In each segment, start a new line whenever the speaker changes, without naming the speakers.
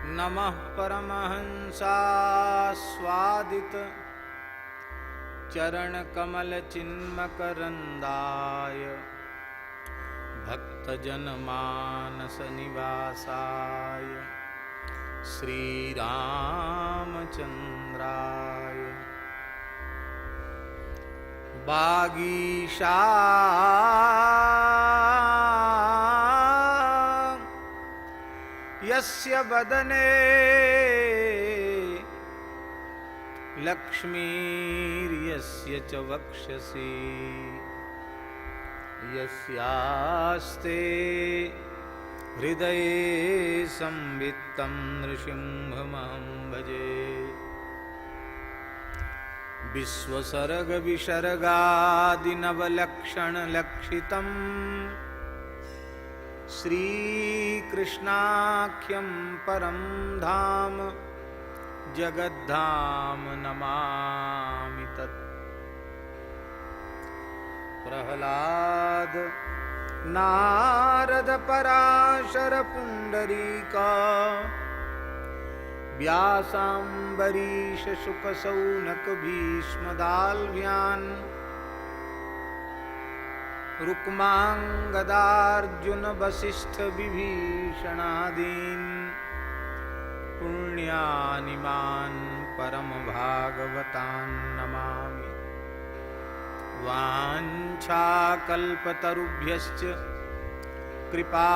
नमः परमहंसास्वादित चरणकमलचिन्मकरन्दाय भक्तजनमानसनिवासाय श्रीरामचन्द्राय वागीशा यस्य वदने लक्ष्मीर्यस्य च वक्षसि यस्यास्ते हृदये संवित्तं नृसिंहमहं भजे। विश्वसर्गविसर्गादिनवलक्षणलक्षितम् श्रीकृष्णाख्यं परं धाम जगद्धाम नमामि तत्। प्रह्लाद नारद पराशर पुंडरीका व्यासाम्बरीश शुक सौनक भीष्मदाल्भ्यान् रुक्मांगदार्जुन वसिष्ठ विभीषणादीन् पुण्यानिमान् परम भागवतान् नमामि। वाञ्छाकल्पतरुभ्यश्च कृपा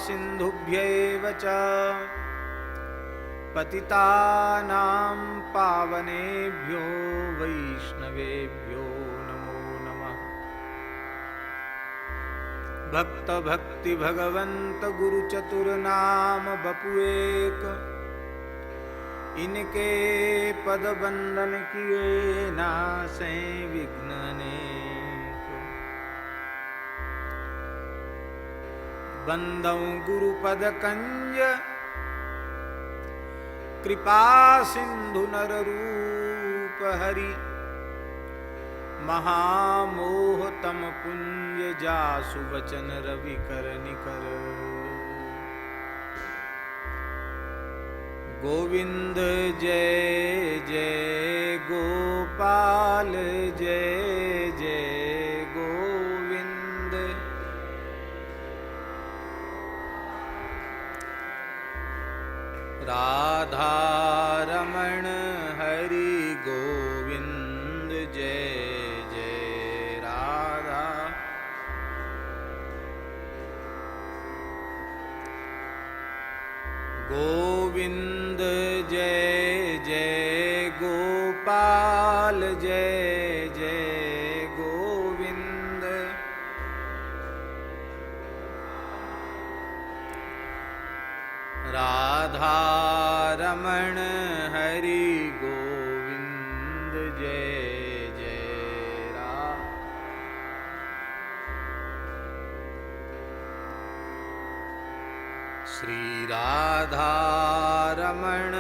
सिन्धुभ्यैव च पतितानां पावनेभ्यो वैष्णवेभ्यो नमो नमः। भक्त भक्ति भगवंत गुरु चतुर नाम बपुएक इनके पद बंदन किए नासे विघ्न अनेक। बंदौ गुरुपद कंज कृपा सिंधु नर रूप हरि महामोह तम पुंज जासु वचन रवि कर निकर। गोविंद जय जय गोपाल जय जय गोविंद। राधा रमण हरि गोविंद जय जय राधा। गोविंद जय जय गोपाल जय जय गोविंद। राधा रमण हरि गोविंद जय जय राधा। श्री राधा रमण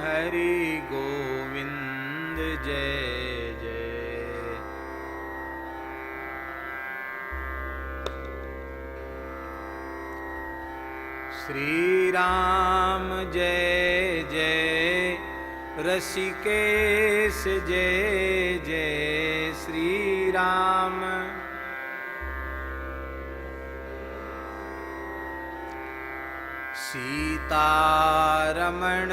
हरि गोविंद जय जय। श्री राम जय जय ऋषिकेश जय जय श्री राम। सीतारमण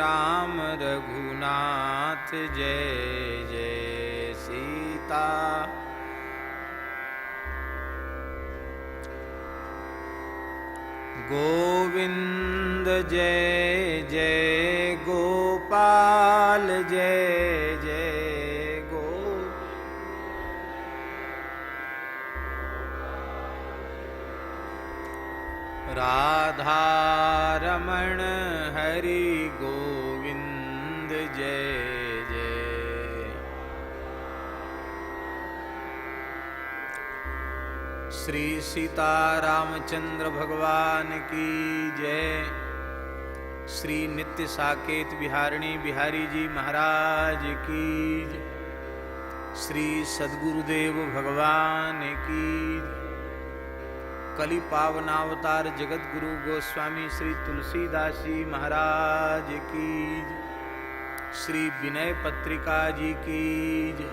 राम रघुनाथ जय जय सीता। गोविंद जय जय गोपाल जय जय गो। राधा रमण हरि गोविंद जय जय। श्री सीता रामचंद्र भगवान की जय। श्री नित्य साकेत बिहारिणी बिहारी जी महाराज की जय। श्री सद्गुरुदेव भगवान की जय। कलि पावनावतार जगत गुरु गोस्वामी श्री तुलसीदास जी महाराज की जय। श्री विनय पत्रिका जी की जय।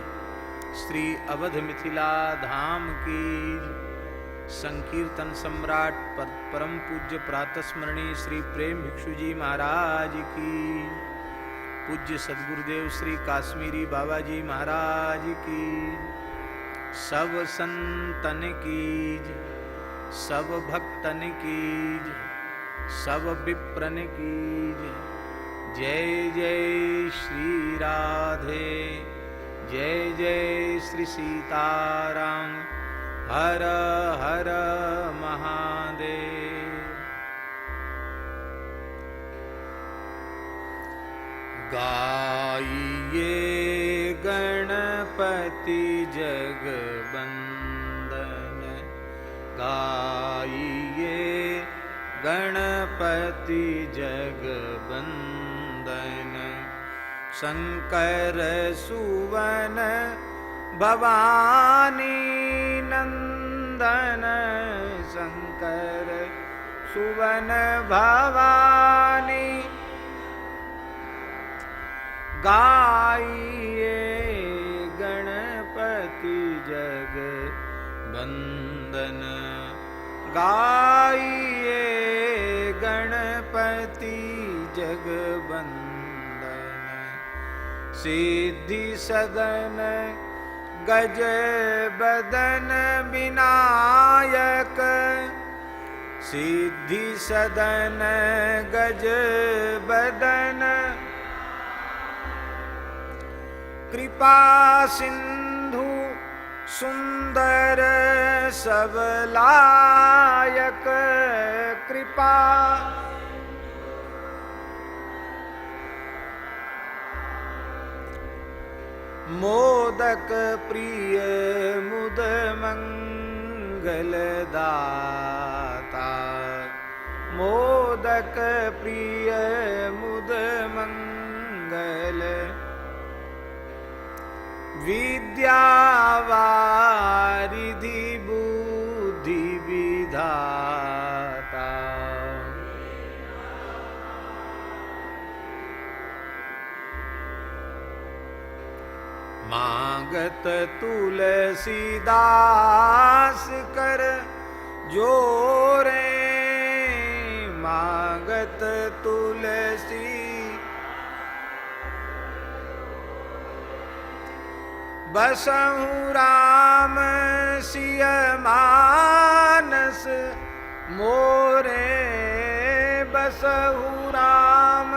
श्री अवध मिथिला धाम की जय। संकीर्तन सम्राट परम पूज्य प्रातस्मरणीय श्री प्रेम भिक्षु जी महाराज की, पूज्य सद्गुरुदेव श्री काश्मीरी बाबा जी महाराज की, सब संतन की जय, सब भक्तन की जय, सब विप्रन की जय। जय जय श्री राधे, जय जय श्री सीताराम, हर हर महादेव। गाइए गणपति जगवंदन, गाइए गणपति जगवंदन, शंकर सुवन भवानी नंदन, शंकर सुवन भवानी। गाइए गणपति जगवंदन, गाइए गणपति जगवंदन, सिद्धि सदन गज बदन विनायक, सिद्धि सदन गज बदन, कृपा सिंधु सुंदर सबलायक, कृपा मोदक प्रिय मुद मंगलदाता, मोदक प्रिय मुद मंगल, विद्यावारिधि बुद्धि विधाता, मांगत तुलसीदास कर जोरे, मांगत तुलसी बसहु राम सिय मानस मोरे, बसहु राम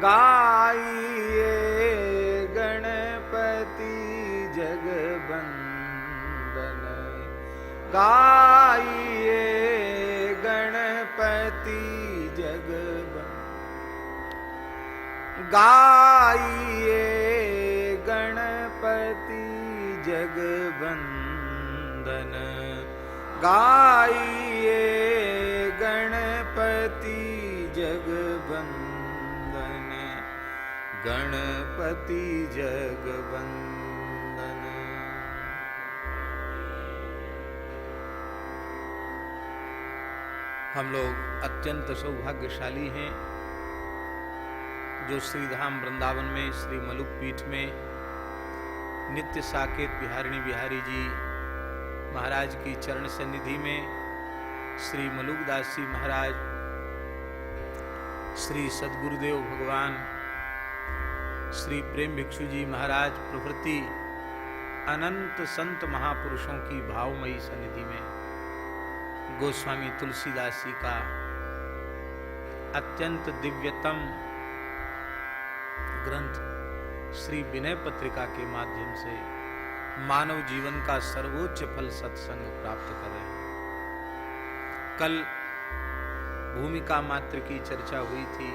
गाइए गणपति जगवंदन, गाइए गणपति जगवंदन, गाइए गणपति जगवंदन, गाइए गणपति जगवंदन, गणपति जगवंदन। हम लोग अत्यंत सौभाग्यशाली हैं जो श्रीधाम वृंदावन में श्री मलुक पीठ में नित्य साकेत बिहारिणी बिहारी जी महाराज की चरण सन्निधि में श्री मलुकदास जी महाराज, श्री सद्गुरुदेव भगवान श्री प्रेम भिक्षु जी महाराज प्रभृति अनंत संत महापुरुषों की भावमयी सन्निधि में गोस्वामी तुलसीदास जी का अत्यंत दिव्यतम ग्रंथ श्री विनय पत्रिका के माध्यम से मानव जीवन का सर्वोच्च फल सत्संग प्राप्त कर रहे हैं। कल भूमिका मात्र की चर्चा हुई थी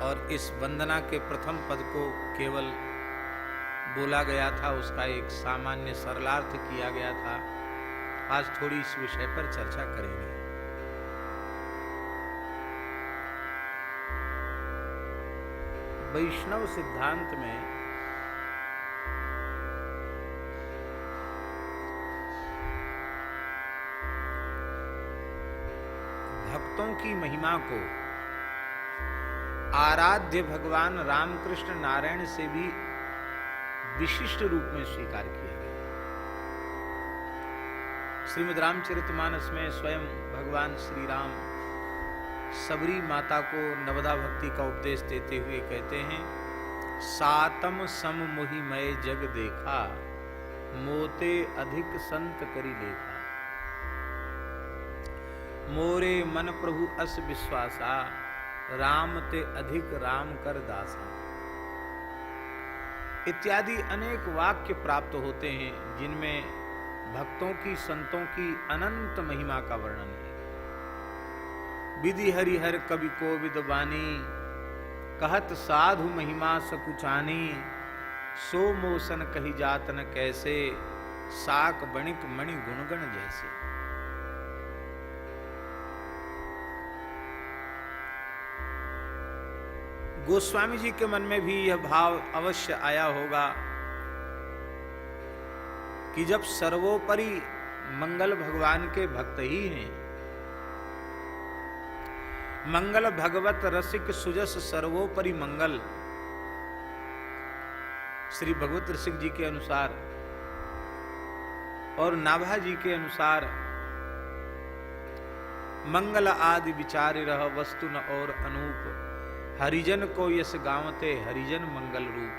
और इस वंदना के प्रथम पद को केवल बोला गया था, उसका एक सामान्य सरलार्थ किया गया था। आज थोड़ी इस विषय पर चर्चा करेंगे। वैष्णव सिद्धांत में भक्तों की महिमा को आराध्य भगवान रामकृष्ण नारायण से भी विशिष्ट रूप में स्वीकार किया गया। श्रीमद् रामचरितमानस में स्वयं भगवान श्री राम सबरी माता को नवदा भक्ति का उपदेश देते हुए कहते हैं, सातम सम मोहि मय जग देखा, मोते अधिक संत करी लेखा। मोरे मन प्रभु अस विश्वासा, राम ते अधिक राम कर दासा। इत्यादि अनेक वाक्य प्राप्त होते हैं जिनमें भक्तों की संतों की अनंत महिमा का वर्णन है। विधि हरिहर कवि को विदवानी, कहत साधु महिमा सकुचानी। सो मोसन कही जात न कैसे, साक बणिक मणि गुणगण जैसे। गोस्वामी जी के मन में भी यह भाव अवश्य आया होगा कि जब सर्वोपरि मंगल भगवान के भक्त ही हैं, मंगल भगवत रसिक सुजस सर्वोपरि मंगल, श्री भगवत रसिक जी के अनुसार और नाभा जी के अनुसार मंगल आदि विचार रह वस्तु न और अनूप। हरिजन को यस गावते हरिजन मंगल रूप।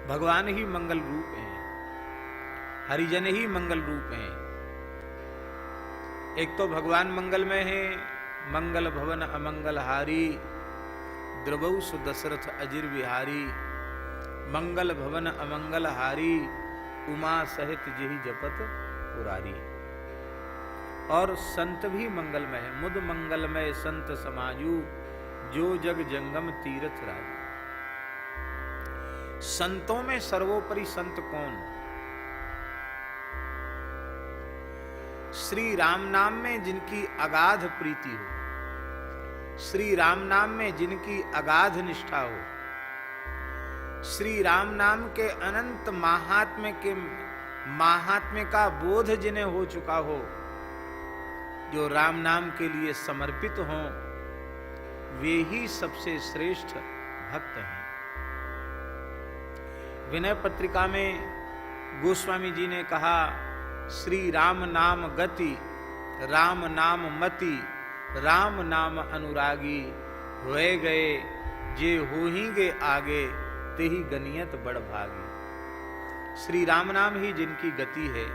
भगवान ही मंगल रूप हैं, हरिजन ही मंगल रूप हैं। एक तो भगवान मंगलमय है, मंगल भवन अमंगल हारी, द्रवौ सुदशरथ अजिर विहारी। मंगल भवन अमंगल हारी, उमा सहित जेहि जपत पुरारी। और संत भी मंगलमय है, मुद मंगलमय संत समाजू, जो जग जंगम तीर्थ राजू। संतों में सर्वोपरि संत कौन? श्री राम नाम में जिनकी अगाध प्रीति हो, श्री राम नाम में जिनकी अगाध निष्ठा हो, श्री राम नाम के अनंत महात्म्य का बोध जिन्हें हो चुका हो, जो राम नाम के लिए समर्पित हों, वे ही सबसे श्रेष्ठ भक्त हैं। विनय पत्रिका में गोस्वामी जी ने कहा, श्री राम नाम गति, राम नाम मति, राम नाम अनुरागी। होए गए जे हो ही गे आगे, ते ही गनियत बड़ भागी। श्री राम नाम ही जिनकी गति है,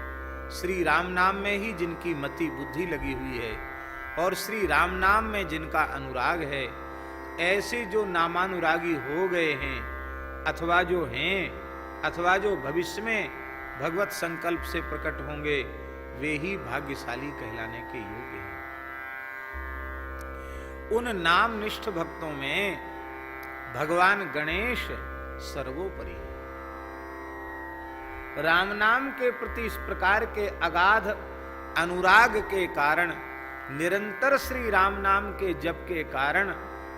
श्री राम नाम में ही जिनकी मति बुद्धि लगी हुई है, और श्री राम नाम में जिनका अनुराग है, ऐसे जो नामानुरागी हो गए हैं, अथवा जो हैं, अथवा जो भविष्य में भगवत संकल्प से प्रकट होंगे, वे ही भाग्यशाली कहलाने के योग्य हैं। उन नामनिष्ठ भक्तों में भगवान गणेश सर्वोपरि है। राम नाम के प्रति इस प्रकार के अगाध अनुराग के कारण, निरंतर श्री राम नाम के जप के कारण,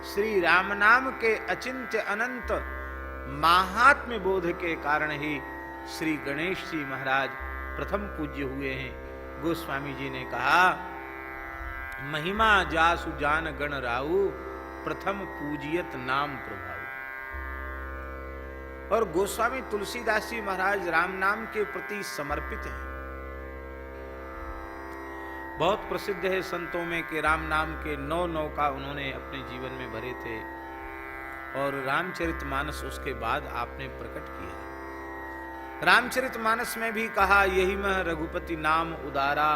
श्री राम नाम के अचिंत्य अनंत महात्म्य बोध के कारण ही श्री गणेश जी महाराज प्रथम पूज्य हुए हैं। गोस्वामी जी ने कहा, महिमा जासु जान गण राऊ, प्रथम पूजियत नाम प्रभाऊ। और गोस्वामी तुलसीदास जी महाराज राम नाम के प्रति समर्पित हैं। बहुत प्रसिद्ध है संतों में कि राम नाम के 9 नौका उन्होंने अपने जीवन में भरे थे, और रामचरितमानस उसके बाद आपने प्रकट किया। रामचरितमानस में भी कहा, यही मह रघुपति नाम उदारा,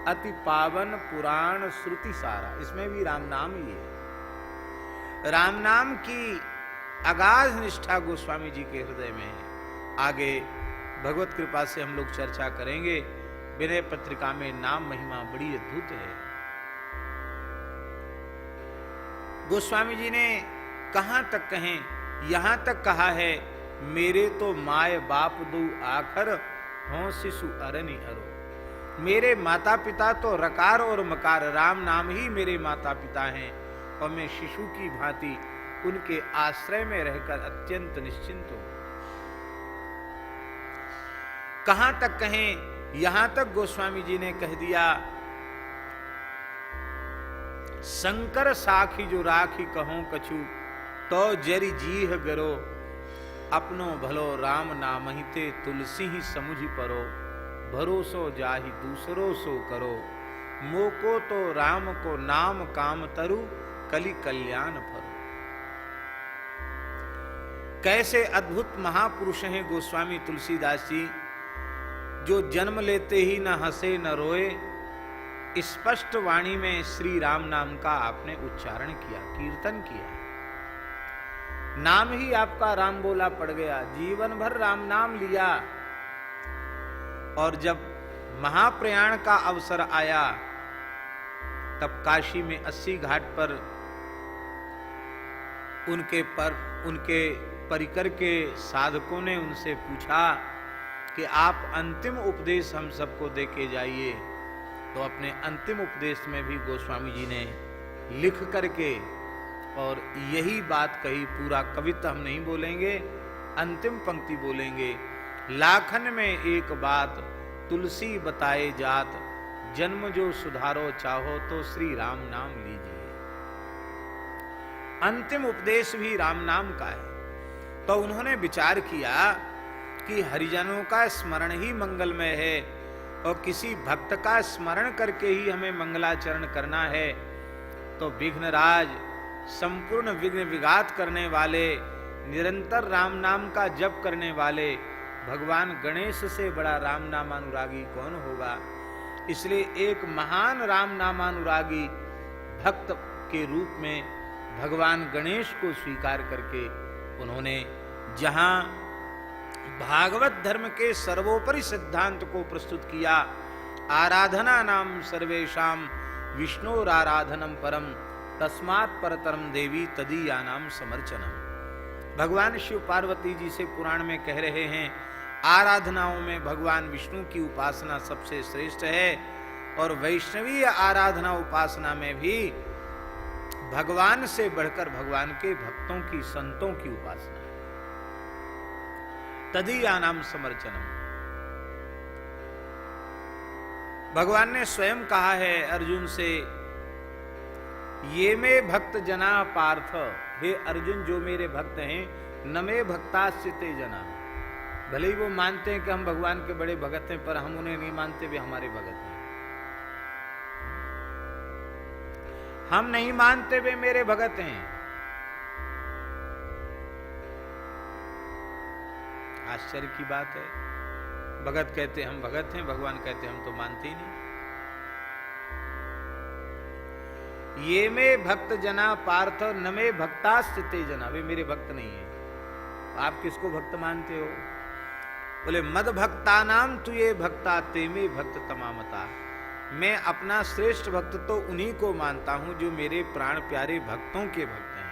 अति पावन पुराण श्रुति सारा। इसमें भी राम नाम ही है। राम नाम की अगाध निष्ठा गोस्वामी जी के हृदय में है। आगे भगवत कृपा से हम लोग चर्चा करेंगे। विनय पत्रिका में नाम महिमा बड़ी अद्भुत है। गोस्वामी जी ने कहां तक कहें, यहां तक कहा है, मेरे तो माय बाप दो आखर, हों शिशु अरनि अरो। मेरे माता पिता तो रकार और मकार, राम नाम ही मेरे माता पिता हैं, और मैं शिशु की भांति उनके आश्रय में रहकर अत्यंत निश्चिंत हूं। कहां तक कहें, यहां तक गोस्वामी जी ने कह दिया शंकर साखी जो राखी कहो कछु, तो जरी जीह गरो, अपनो भलो राम नामहिते तुलसी ही समुझ परो, भरोसो जाहि दूसरो सो करो, मोको तो राम को नाम काम तरु, कलि कल्याण फरो। कैसे अद्भुत महापुरुष हैं गोस्वामी तुलसीदास जी, जो जन्म लेते ही न हंसे न रोए, स्पष्ट वाणी में श्री राम नाम का आपने उच्चारण किया, कीर्तन किया। नाम ही आपका राम बोला पड़ गया, जीवन भर राम नाम लिया। और जब महाप्रयाण का अवसर आया, तब काशी में 80 घाट पर उनके परिकर के साधकों ने उनसे पूछा कि आप अंतिम उपदेश हम सबको दे के जाइए। तो अपने अंतिम उपदेश में भी गोस्वामी जी ने लिख करके और यही बात कही, पूरा कविता हम नहीं बोलेंगे, अंतिम पंक्ति बोलेंगे। लाखन में एक बात तुलसी बताए जात, जन्म जो सुधारो चाहो तो श्री राम नाम लीजिए। अंतिम उपदेश भी राम नाम का है। तो उन्होंने विचार किया कि हरिजनों का स्मरण ही मंगलमय है और किसी भक्त का स्मरण करके ही हमें मंगलाचरण करना है। तो विघ्नराज, संपूर्ण विघ्न विघात करने वाले, निरंतर राम नाम का जप करने वाले भगवान गणेश से बड़ा राम नामानुरागी कौन होगा। इसलिए एक महान राम नामानुरागी भक्त के रूप में भगवान गणेश को स्वीकार करके उन्होंने जहां भागवत धर्म के सर्वोपरि सिद्धांत को प्रस्तुत किया, आराधना नाम सर्वेशाम विष्णुराराधनम परम, तस्मात् परतरम देवी तदीयानाम समर्चनम। भगवान शिव पार्वती जी से पुराण में कह रहे हैं, आराधनाओं में भगवान विष्णु की उपासना सबसे श्रेष्ठ है और वैष्णवीय आराधना उपासना में भी भगवान से बढ़कर भगवान के भक्तों की, संतों की उपासना है। तदीयानाम समर्चनम। भगवान ने स्वयं कहा है अर्जुन से, ये में भक्त जना पार्थ, हे अर्जुन जो मेरे भक्त हैं, न में भक्ताश्चिते जना। भले ही वो मानते हैं कि हम भगवान के बड़े भगत हैं, पर हम उन्हें नहीं मानते वे हमारे भगत हैं। हम नहीं मानते वे मेरे भगत हैं। आश्चर्य की बात है, भगत कहते हम भगत हैं, भगवान कहते हम तो मानते ही नहीं। ये में भक्त जना पार्थ, न में भक्तास्ते जना, वे मेरे भक्त नहीं है। आप किसको भक्त मानते हो? बोले मद भक्ता नाम तु ये भक्ता ते में भक्त तमामता। मैं अपना श्रेष्ठ भक्त तो उन्हीं को मानता हूं जो मेरे प्राण प्यारे भक्तों के भक्त हैं।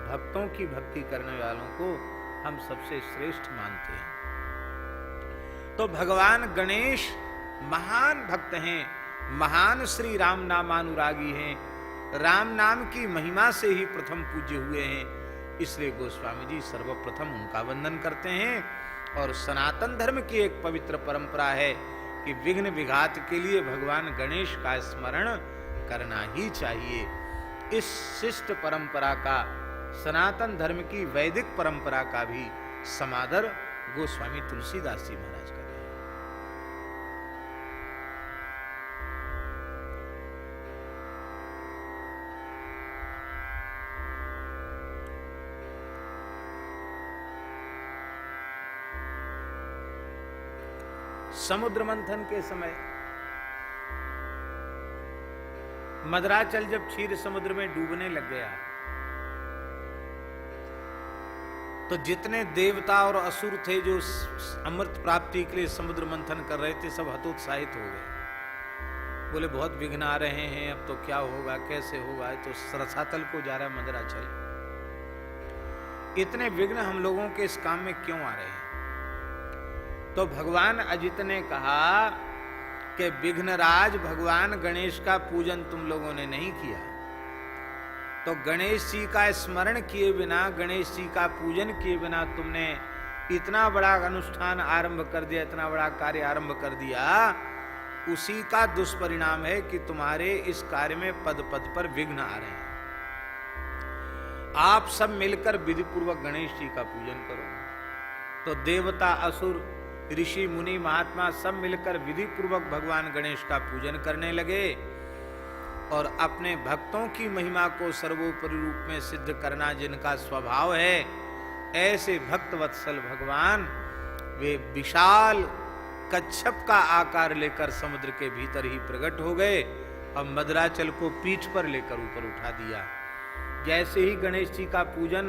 भक्तों की भक्ति करने वालों को हम सबसे श्रेष्ठ मानते हैं। तो भगवान गणेश महान भक्त हैं, महान श्री राम नामानुरागी हैं, राम नाम की महिमा से ही प्रथम पूज्य हुए हैं। इसलिए गोस्वामी जी सर्वप्रथम उनका वंदन करते हैं। और सनातन धर्म की एक पवित्र परंपरा है कि विघ्न विघात के लिए भगवान गणेश का स्मरण करना ही चाहिए। इस शिष्ट परंपरा का, सनातन धर्म की वैदिक परंपरा का भी समादर गोस्वामी तुलसीदास जी महाराज कर रहे हैं। समुद्र मंथन के समय मदराचल जब क्षीर समुद्र में डूबने लग गया, तो जितने देवता और असुर थे जो अमृत प्राप्ति के लिए समुद्र मंथन कर रहे थे, सब हतोत्साहित हो गए। बोले बहुत विघ्न आ रहे हैं, अब तो क्या होगा, कैसे होगा, तो रसातल को जा रहा है मदराचल। इतने विघ्न हम लोगों के इस काम में क्यों आ रहे हैं? तो भगवान अजित ने कहा कि विघ्नराज भगवान गणेश का पूजन तुम लोगों ने नहीं किया, तो गणेश जी का स्मरण किए बिना, गणेश जी का पूजन किए बिना तुमने इतना बड़ा अनुष्ठान आरंभ कर दिया, इतना बड़ा कार्य आरंभ कर दिया उसी का दुष्परिणाम है कि तुम्हारे इस कार्य में पद पद पर विघ्न आ रहे हैं। आप सब मिलकर विधि पूर्वक गणेश जी का पूजन करो। तो देवता, असुर, ऋषि, मुनि, महात्मा सब मिलकर विधि पूर्वक भगवान गणेश का पूजन करने लगे और अपने भक्तों की महिमा को सर्वोपरि रूप में सिद्ध करना जिनका स्वभाव है, ऐसे भक्त वत्सल भगवान वे विशाल कच्छप का आकार लेकर समुद्र के भीतर ही प्रकट हो गए और मदराचल को पीठ पर लेकर ऊपर उठा दिया। जैसे ही गणेश जी का पूजन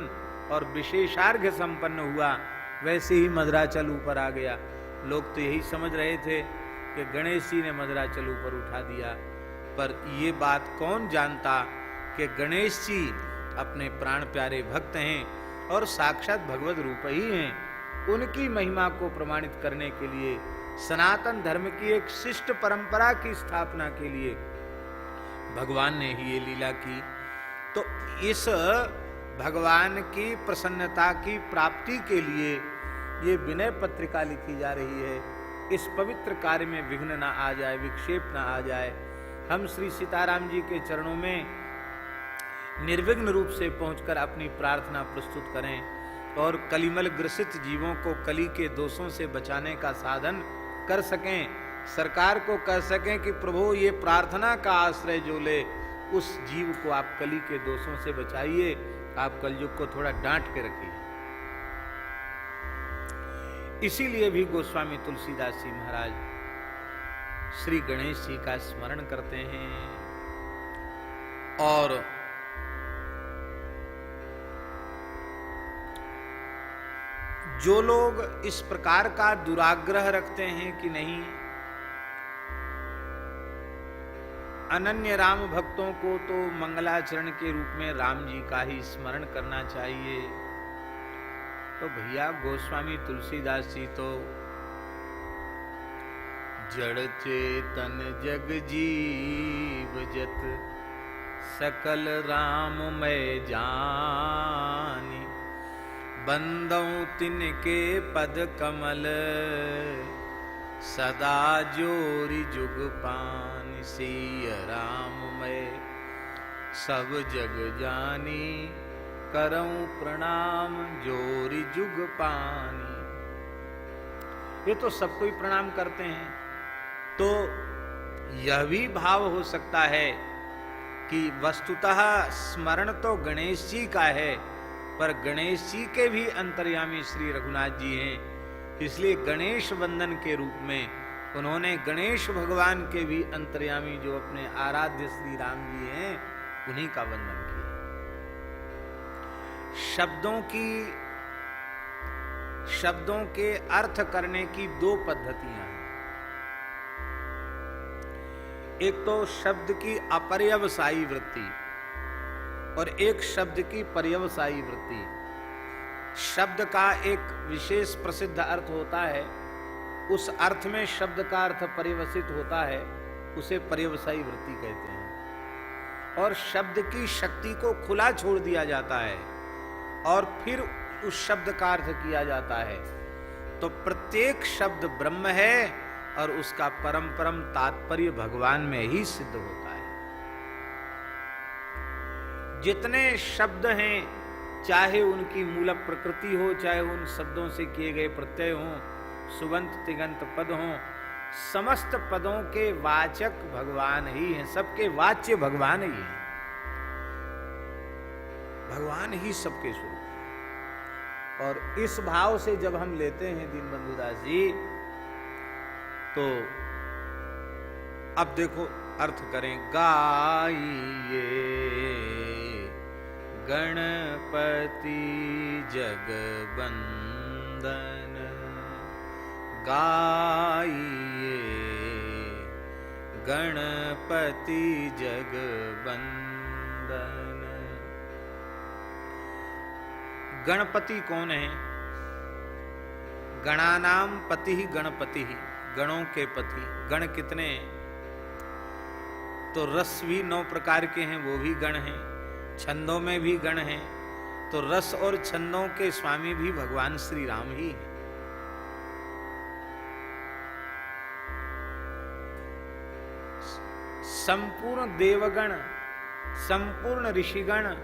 और विशेषार्घ्य संपन्न हुआ, वैसे ही मदराचल ऊपर आ गया। लोग तो यही समझ रहे थे कि गणेश जी ने मदराचल ऊपर उठा दिया, पर ये बात कौन जानता कि गणेश जी अपने प्राण प्यारे भक्त हैं और साक्षात भगवत रूप ही हैं। उनकी महिमा को प्रमाणित करने के लिए, सनातन धर्म की एक शिष्ट परंपरा की स्थापना के लिए भगवान ने ही ये लीला की। तो इस भगवान की प्रसन्नता की प्राप्ति के लिए ये विनय पत्रिका लिखी जा रही है। इस पवित्र कार्य में विघ्न ना आ जाए, विक्षेप ना आ जाए। हम श्री सीताराम जी के चरणों में निर्विघ्न रूप से पहुंचकर अपनी प्रार्थना प्रस्तुत करें और कलिमल ग्रसित जीवों को कली के दोषों से बचाने का साधन कर सकें। सरकार को कह सकें कि प्रभु ये प्रार्थना का आश्रय जो ले, उस जीव को आप कली के दोषों से बचाइए, आप कलयुग को थोड़ा डांट के रखिए। इसीलिए भी गोस्वामी तुलसीदास जी महाराज श्री गणेश जी का स्मरण करते हैं और जो लोग इस प्रकार का दुराग्रह रखते हैं कि नहीं, अनन्य राम भक्तों को तो मंगलाचरण के रूप में राम जी का ही स्मरण करना चाहिए, तो भैया गोस्वामी तुलसीदास जी तो जड़ चेतन जग जीव जत सकल राम मैं जानी, बंदौ तिनके पद कमल सदा जोरी जुग पान, सिय राम मैं सब जग जानी, करऊं प्रणाम जोरी जुग पानी। ये तो सबको ही प्रणाम करते हैं। तो यह भी भाव हो सकता है कि वस्तुतः स्मरण तो गणेश जी का है, पर गणेश जी के भी अंतर्यामी श्री रघुनाथ जी हैं। इसलिए गणेश वंदन के रूप में उन्होंने गणेश भगवान के भी अंतर्यामी जो अपने आराध्य श्री राम जी हैं, उन्हीं का वंदन किया। शब्दों के अर्थ करने की दो पद्धतियां हैं। एक तो शब्द की अपर्यवसायी वृत्ति और एक शब्द की पर्यवसायी वृत्ति। शब्द का एक विशेष प्रसिद्ध अर्थ होता है, उस अर्थ में शब्द का अर्थ पर्यवसित होता है, उसे पर्यवसायी वृत्ति कहते हैं। और शब्द की शक्ति को खुला छोड़ दिया जाता है और फिर उस शब्द का अर्थ किया जाता है। तो प्रत्येक शब्द ब्रह्म है और उसका परम परम तात्पर्य भगवान में ही सिद्ध होता है। जितने शब्द हैं, चाहे उनकी मूल प्रकृति हो, चाहे उन शब्दों से किए गए प्रत्यय हों, सुबंत तिगंत पद हों, समस्त पदों के वाचक भगवान ही हैं। सबके वाच्य भगवान ही हैं। भगवान ही सबके स्वरूप हैं। और इस भाव से जब हम लेते हैं दीनबंधु दास जी, तो अब देखो अर्थ करें। गाइए गणपति जगबंदन, गाइए गणपति जगबंदन। गणपति कौन है? गणानाम पति ही गणपति ही, गणों के पति। गण कितने हैं? तो रस भी 9 प्रकार के हैं, वो भी गण हैं। छंदों में भी गण हैं। तो रस और छंदों के स्वामी भी भगवान श्री राम ही हैं। संपूर्ण देवगण, संपूर्ण ऋषिगण,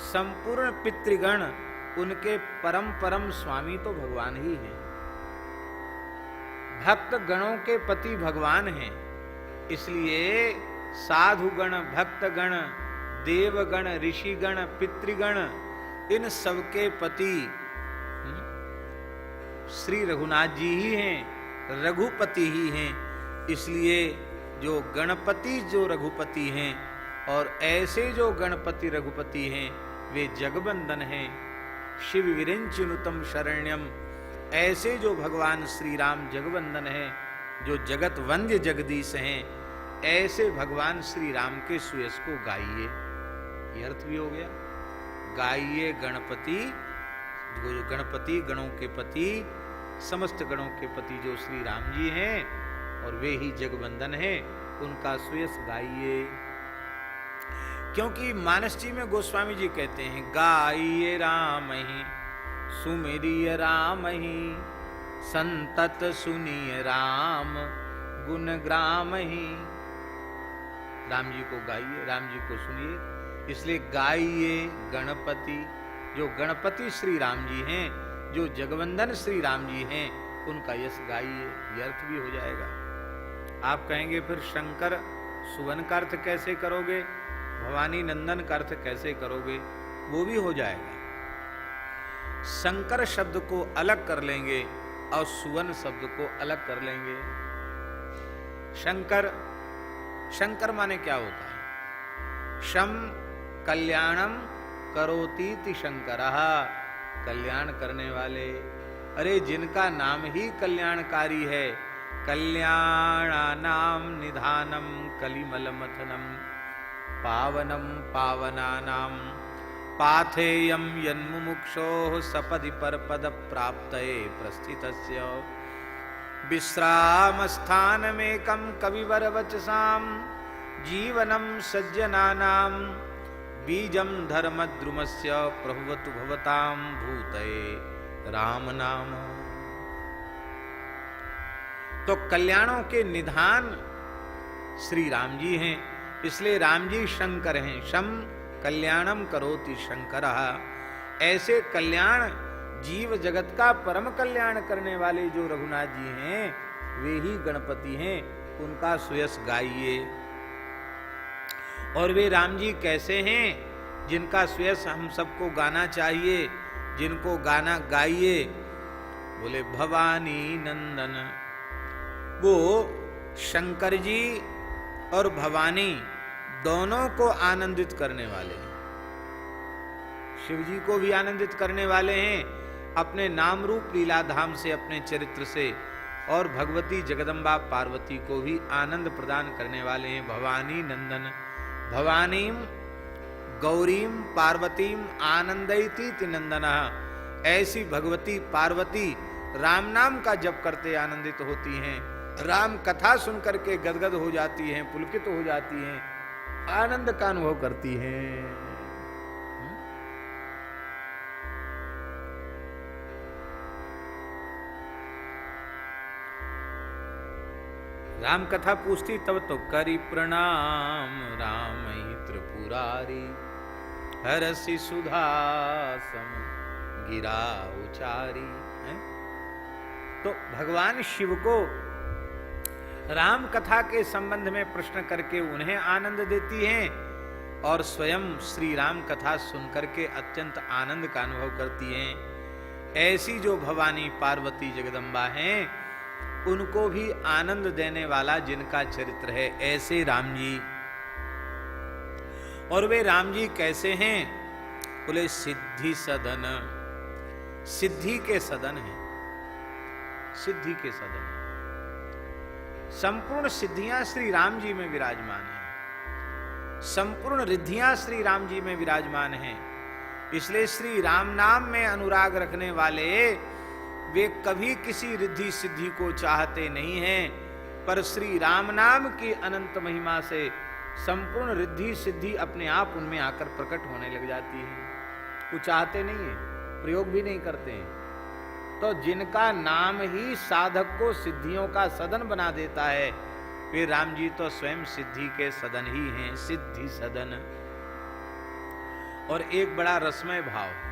संपूर्ण पितृगण, उनके परम परम स्वामी तो भगवान ही हैं। भक्त गणों के पति भगवान हैं। इसलिए साधुगण, भक्तगण, देवगण, ऋषिगण, पितृगण, इन सबके पति श्री रघुनाथ जी ही हैं, रघुपति ही हैं। इसलिए जो गणपति जो रघुपति हैं और ऐसे जो गणपति रघुपति हैं वे जगबंदन हैं। शिव विरिंचनुतम शरण्यम, ऐसे जो भगवान श्री राम जगबंदन हैं, जो जगत वंद्य जगदीश हैं, ऐसे भगवान श्री राम के सुयश को गाइए। ये अर्थ भी हो गया। गाइए गणपति, जो गणपति गणों के पति, समस्त गणों के पति जो श्री राम जी हैं और वे ही जगबंदन हैं, उनका सुयश गाइए। क्योंकि मानस जी में गोस्वामी जी कहते हैं, गाइए राम ही सुमिरिय राम ही, संतत सुनिय राम गुण ग्राम ही। राम जी को गाइए, राम जी को सुनिए। इसलिए गाइए गणपति, जो गणपति श्री राम जी हैं, जो जगवंदन श्री राम जी हैं, उनका यश गाइए। यह अर्थ भी हो जाएगा। आप कहेंगे फिर शंकर सुवन का अर्थ कैसे करोगे, भवानी नंदन का अर्थ कैसे करोगे? वो भी हो जाएगा। शंकर शब्द को अलग कर लेंगे और सुवन शब्द को अलग कर लेंगे। शंकर, शंकर माने क्या होता है? शम कल्याणम करोतीति शंकरः, कल्याण करने वाले। अरे जिनका नाम ही कल्याणकारी है, कल्याणानाम निधानम कलिमलमथनम पावनम पावनानाम पाथेयम यन्मुमुक्षोः सपदि परपद प्राप्तये प्रस्थितस्य विश्रामस्थानमेकं कविवर वचसां जीवनं सज्जनानां बीजं धर्मद्रुमस्य प्रभुवतु भवतां भूतये राम नाम। तो कल्याणों के निधान श्री राम जी हैं, इसलिए राम जी शंकर हैं। शम कल्याणम करोति शंकरः, ऐसे कल्याण जीव जगत का परम कल्याण करने वाले जो रघुनाथ जी हैं, वे ही गणपति हैं। उनका सुयश गाइए। और वे राम जी कैसे हैं जिनका सुयश हम सबको गाना चाहिए, जिनको गाना गाइए? बोले भवानी नंदन। वो शंकर जी और भवानी दोनों को आनंदित करने वाले हैं। शिव जी को भी आनंदित करने वाले हैं अपने नाम रूप लीला धाम से, अपने चरित्र से, और भगवती जगदम्बा पार्वती को भी आनंद प्रदान करने वाले हैं। भवानी नंदन, भवानीम गौरीम पार्वतीम आनंदयती नंदनः। ऐसी भगवती पार्वती राम नाम का जप करते आनंदित होती हैं, राम कथा सुनकर के गदगद हो जाती हैं, पुलकित हो जाती हैं, आनंद का अनुभव करती हैं। राम कथा पूछती तब तो करी प्रणाम राम ही त्रिपुरारी, हरसि सुधासम गिरा उचारी। तो भगवान शिव को राम कथा के संबंध में प्रश्न करके उन्हें आनंद देती हैं और स्वयं श्री राम कथा सुनकर के अत्यंत आनंद का अनुभव करती हैं। ऐसी जो भवानी पार्वती जगदम्बा हैं, उनको भी आनंद देने वाला जिनका चरित्र है, ऐसे राम जी। और वे राम जी कैसे हैं? बोले सिद्धि सदन, सिद्धि के सदन हैं, सिद्धि के सदन। संपूर्ण सिद्धियां श्री राम जी में विराजमान हैं, संपूर्ण रिद्धियां श्री राम जी में विराजमान हैं। इसलिए श्री राम नाम में अनुराग रखने वाले वे कभी किसी रिद्धि सिद्धि को चाहते नहीं हैं, पर श्री राम नाम की अनंत महिमा से संपूर्ण रिद्धि सिद्धि अपने आप उनमें आकर प्रकट होने लग जाती है। वो चाहते नहीं है, प्रयोग भी नहीं करते हैं। तो जिनका नाम ही साधक को सिद्धियों का सदन बना देता है, वे राम जी तो स्वयं सिद्धि के सदन ही हैं, सिद्धि सदन। और एक बड़ा रसमय भाव है।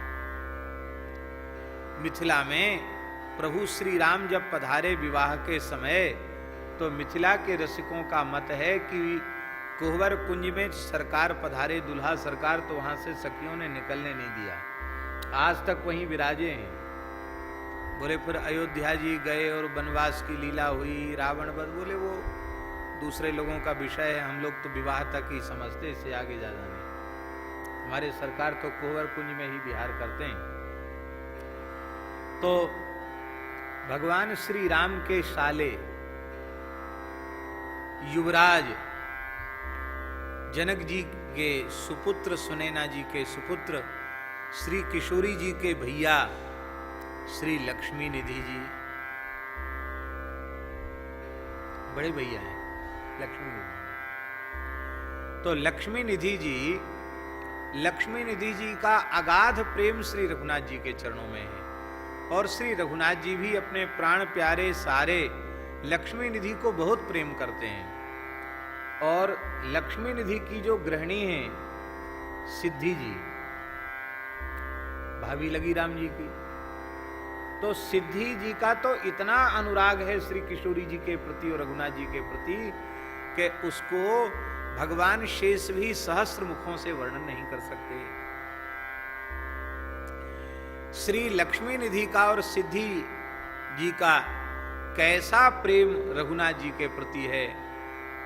मिथिला में प्रभु श्री राम जब पधारे विवाह के समय, तो मिथिला के रसिकों का मत है कि कोहबर कुंज में सरकार पधारे, दुल्हा सरकार, तो वहां से सखियों ने निकलने नहीं दिया, आज तक वहीं विराजे हैं। बोले फिर अयोध्या जी गए और वनवास की लीला हुई, रावण वध, बोले वो दूसरे लोगों का विषय है, हम लोग तो विवाह तक ही समझते, इससे आगे ज्यादा नहीं। हमारे सरकार तो कोहबर कुंज में ही विहार करते हैं। तो भगवान श्री राम के साले युवराज जनक जी के सुपुत्र, सुनैना जी के सुपुत्र, श्री किशोरी जी के भैया श्री लक्ष्मी निधि जी, बड़े भैया हैं लक्ष्मी निधि। तो लक्ष्मी निधि जी का अगाध प्रेम श्री रघुनाथ जी के चरणों में है, और श्री रघुनाथ जी भी अपने प्राण प्यारे सारे लक्ष्मी निधि को बहुत प्रेम करते हैं। और लक्ष्मी निधि की जो गृहिणी है सिद्धि जी, भाभी लगी राम जी की, तो सिद्धि जी का तो इतना अनुराग है श्री किशोरी जी के प्रति और रघुनाथ जी के प्रति कि उसको भगवान शेष भी सहस्त्र मुखों से वर्णन नहीं कर सकते। श्री लक्ष्मी निधि का और सिद्धि जी का कैसा प्रेम रघुनाथ जी के प्रति है,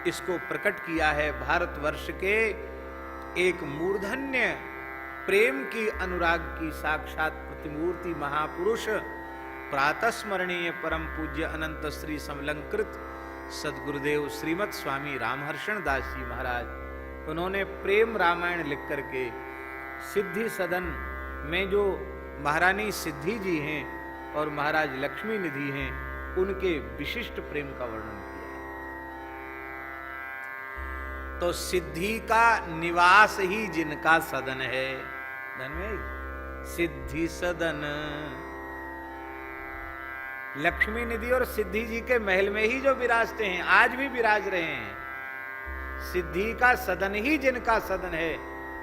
इसको प्रकट किया है भारतवर्ष के एक मूर्धन्य प्रेम की, अनुराग की साक्षात प्रतिमूर्ति महापुरुष, प्रातस्मरणीय परम पूज्य अनंत श्री समलंकृत सदगुरुदेव श्रीमद स्वामी रामहर्षण दास जी महाराज। उन्होंने प्रेम रामायण लिख करके सिद्धि सदन में जो महारानी सिद्धि जी हैं और महाराज लक्ष्मी निधि हैं, उनके विशिष्ट प्रेम का वर्णन किया है। तो सिद्धि का निवास ही जिनका सदन है, सिद्धि सदन, लक्ष्मी निधि और सिद्धि जी के महल में ही जो विराजते हैं, आज भी विराज रहे हैं। सिद्धि का सदन ही जिनका सदन है,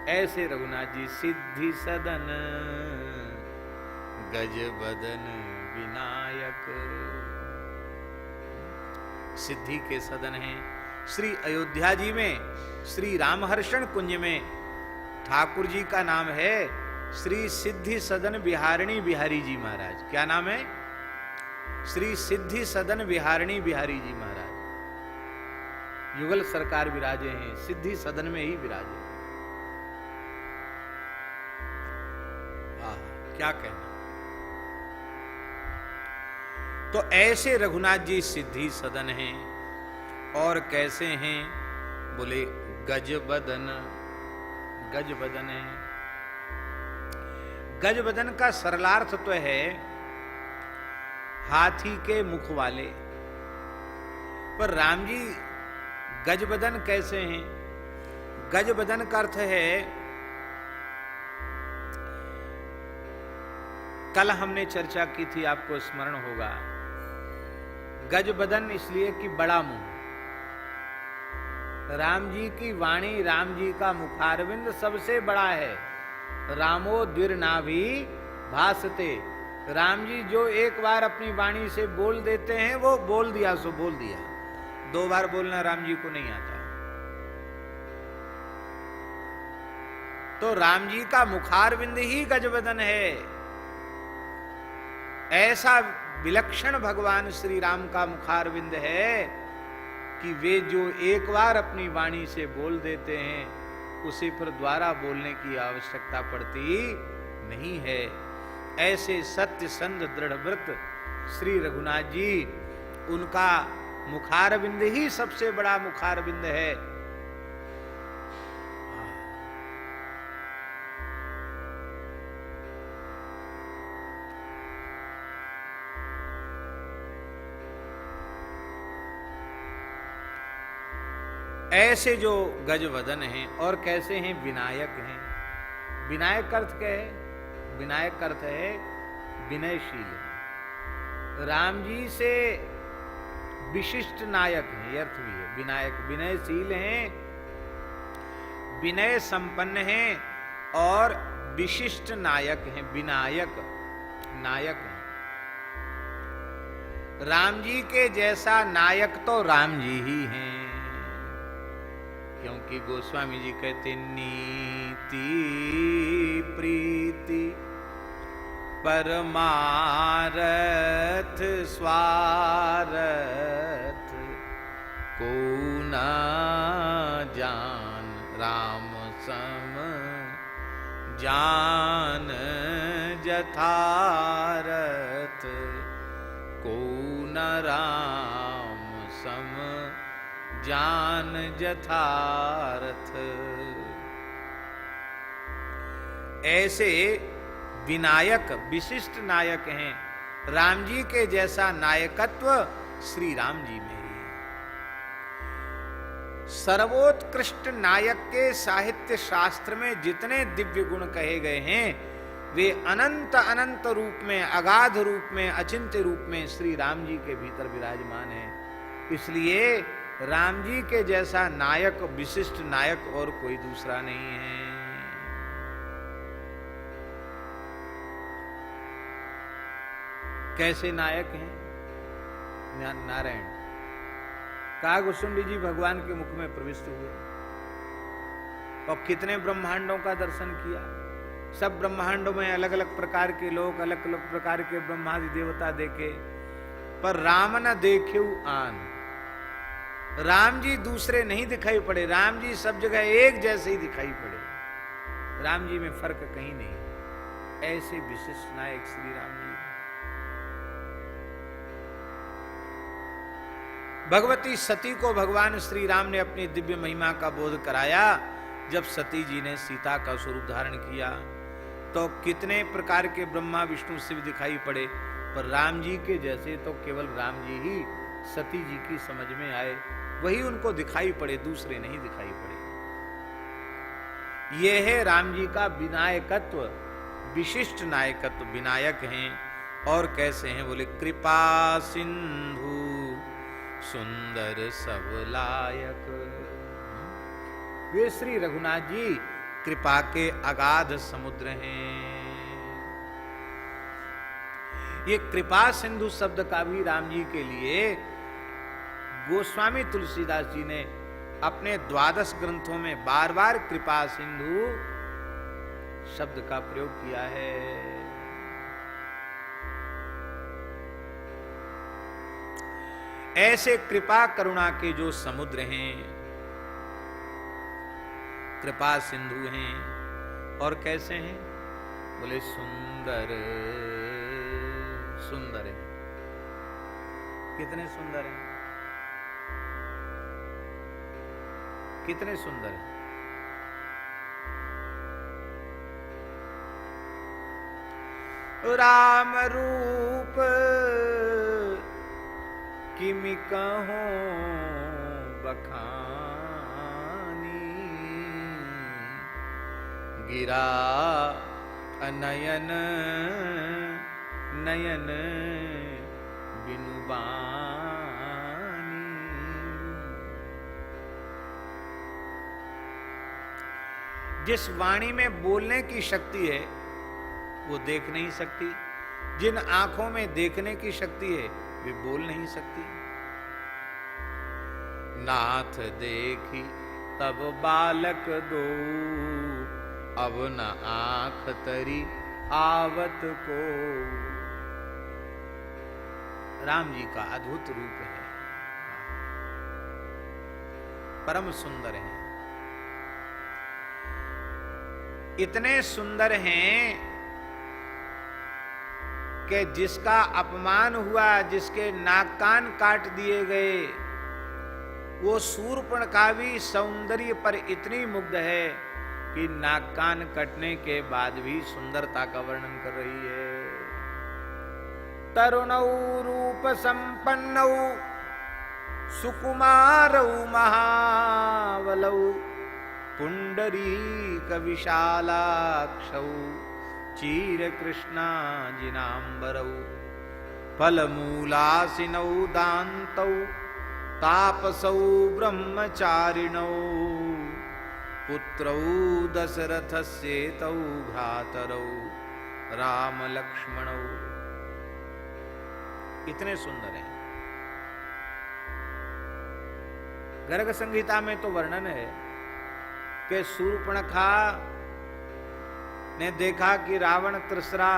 ऐसे रघुनाथ जी सिद्धि सदन गज बदन विनायक, सिद्धि के सदन हैं। श्री अयोध्या जी में श्री रामहर्षण कुंज में ठाकुर जी का नाम है श्री सिद्धि सदन बिहारिणी बिहारी जी महाराज। क्या नाम है? श्री सिद्धि सदन बिहारिणी बिहारी जी महाराज। युगल सरकार विराजे हैं, सिद्धि सदन में ही विराजे हैं। क्या कहना। तो ऐसे रघुनाथ जी सिद्धि सदन हैं। और कैसे हैं? बोले गज बदन, गज बदन है। गज बदन का सरलार्थ तो है हाथी के मुख वाले, पर राम जी गज बदन कैसे हैं? गज बदन का अर्थ है, कल हमने चर्चा की थी, आपको स्मरण होगा, गज बदन इसलिए कि बड़ा मुंह। राम जी की वाणी, राम जी का मुखारविंद सबसे बड़ा है। रामो द्विर्नाभि भासते, राम जी जो एक बार अपनी वाणी से बोल देते हैं, वो बोल दिया सो बोल दिया। दो बार बोलना राम जी को नहीं आता। तो राम जी का मुखारविंद ही गजबदन है। ऐसा विलक्षण भगवान श्री राम का मुखारविंद है कि वे जो एक बार अपनी वाणी से बोल देते हैं, उसे फिर द्वारा बोलने की आवश्यकता पड़ती नहीं है। ऐसे सत्य संध दृढ़ व्रत श्री रघुनाथ जी, उनका मुखारविंद ही सबसे बड़ा मुखारविंद है। ऐसे जो गजवदन हैं और कैसे हैं? विनायक हैं। विनायक अर्थ क्या है? विनायक अर्थ है विनयशील। राम जी से विशिष्ट नायक हैं, ये अर्थ भी है। विनायक विनयशील हैं, विनय संपन्न हैं और विशिष्ट नायक हैं, विनायक नायक हैं। राम जी के जैसा नायक तो राम जी ही हैं, क्योंकि गोस्वामी जी कहते नीति प्रीति परमारथ स्वार्थ को न जान राम सम जान जथारथ को न राम सम जान जथारथ। ऐसे विनायक विशिष्ट नायक हैं, राम जी के जैसा नायकत्व श्री राम जी में है। सर्वोत्कृष्ट नायक के साहित्य शास्त्र में जितने दिव्य गुण कहे गए हैं वे अनंत अनंत रूप में, अगाध रूप में, अचिंत्य रूप में श्री राम जी के भीतर विराजमान है। इसलिए राम जी के जैसा नायक, विशिष्ट नायक और कोई दूसरा नहीं है। कैसे नायक हैं? नारायण कागभूषुंडी जी भगवान के मुख में प्रविष्ट हुए और कितने ब्रह्मांडों का दर्शन किया। सब ब्रह्मांडों में अलग अलग प्रकार के लोग, अलग अलग प्रकार के ब्रह्मादि देवता देखे, पर राम न देखे आन। राम जी दूसरे नहीं दिखाई पड़े, राम जी सब जगह एक जैसे ही दिखाई पड़े, राम जी में फर्क कहीं नहीं। ऐसे विशिष्ट नायक श्री राम जी। भगवती सती को भगवान श्री राम ने अपनी दिव्य महिमा का बोध कराया। जब सती जी ने सीता का स्वरूप धारण किया तो कितने प्रकार के ब्रह्मा विष्णु शिव दिखाई पड़े, पर राम जी के जैसे तो केवल राम जी ही सती जी की समझ में आए, वही उनको दिखाई पड़े, दूसरे नहीं दिखाई पड़े। यह है राम जी का विनायकत्व, विशिष्ट नायकत्व। विनायक हैं और कैसे हैं? बोले कृपा सिंधु सुंदर सब लायक। वे श्री रघुनाथ जी कृपा के अगाध समुद्र हैं। ये कृपा सिंधु शब्द का भी राम जी के लिए गोस्वामी तुलसीदास जी ने अपने 12 ग्रंथों में बार बार कृपा सिंधु शब्द का प्रयोग किया है। ऐसे कृपा करुणा के जो समुद्र हैं, कृपा सिंधु हैं और कैसे हैं? बोले सुंदर सुंदर है। कितने सुंदर हैं? कितने सुंदर हैं? राम रूप किमि कहूं बखानी, गिरा अनयन नयन बिनु बानी। जिस वाणी में बोलने की शक्ति है वो देख नहीं सकती, जिन आंखों में देखने की शक्ति है वे बोल नहीं सकती। नाथ देखी तब बालक दो, अब न आंख तरी आवत को। राम जी का अद्भुत रूप है, परम सुंदर है। इतने सुंदर हैं कि जिसका अपमान हुआ, जिसके नाक कान काट दिए गए, वो शूर्पणखा भी सौंदर्य पर इतनी मुग्ध है कि नाक कान कटने के बाद भी सुंदरता का वर्णन कर रही है। तरुणौ रूप संपन्नौ सुकुमारौ महावलौ पुंडरीक विशालाक्षौ चीर कृष्णा जिनांबरौ फलमूलासिनौ दान्तौ तापसौ ब्रह्मचारिणौ पुत्रौ दशरथस्येतौ भ्रातरौ राम लक्ष्मणौ। इतने सुंदर हैं। गर्ग संहिता में तो वर्णन है कि शूर्पणखा ने देखा कि रावण त्रिसरा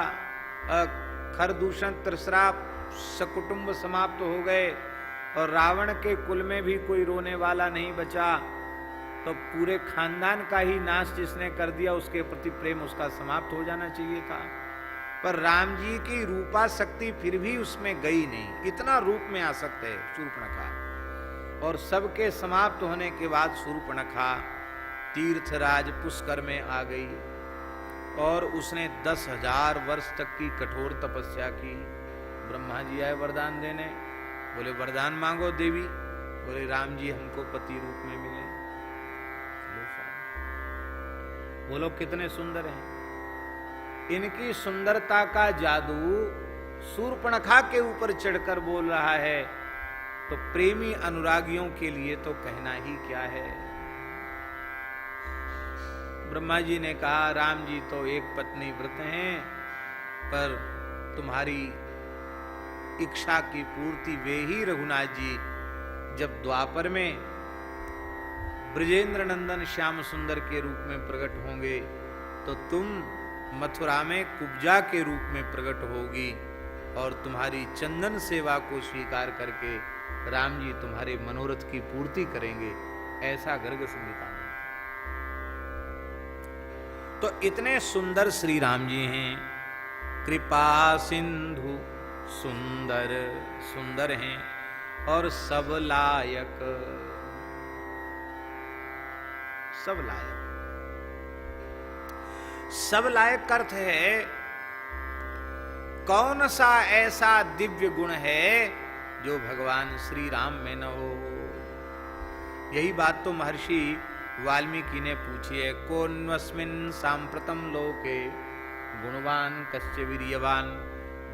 खरदूषण त्रिसरा सकुटुंब समाप्त हो गए और रावण के कुल में भी कोई रोने वाला नहीं बचा, तो पूरे खानदान का ही नाश जिसने कर दिया उसके प्रति प्रेम उसका समाप्त हो जाना चाहिए था। पर राम जी की रूपा शक्ति फिर भी उसमें गई नहीं। इतना रूप में आ सकते है शूर्पणखा। और सबके समाप्त होने के बाद शूर्पणखा तीर्थराज पुष्कर में आ गई और उसने 10,000 वर्ष तक की कठोर तपस्या की। ब्रह्मा जी आए वरदान देने, बोले वरदान मांगो देवी। बोले राम जी हमको पति रूप में मिले। बोलो कितने सुंदर हैं। इनकी सुंदरता का जादू शूर्पणखा के ऊपर चढ़कर बोल रहा है, तो प्रेमी अनुरागियों के लिए तो कहना ही क्या है। ब्रह्मा जी ने कहा राम जी तो एक पत्नी व्रत हैं, पर तुम्हारी इच्छा की पूर्ति वे ही रघुनाथ जी जब द्वापर में ब्रजेंद्र नंदन श्याम सुंदर के रूप में प्रकट होंगे, तो तुम मथुरा में कुब्जा के रूप में प्रकट होगी और तुम्हारी चंदन सेवा को स्वीकार करके राम जी तुम्हारे मनोरथ की पूर्ति करेंगे। ऐसा गर्ग संहिता में। तो इतने सुंदर श्री राम जी हैं। कृपा सिंधु सुंदर सुंदर हैं और सब लायक, सब लायक। सब लायक का अर्थ है कौन सा ऐसा दिव्य गुण है जो भगवान श्री राम में न हो। यही बात तो महर्षि वाल्मीकि ने पूछी है। कोन्वस्मिन् सांप्रतम लोके गुणवान कस्य वीर्यवान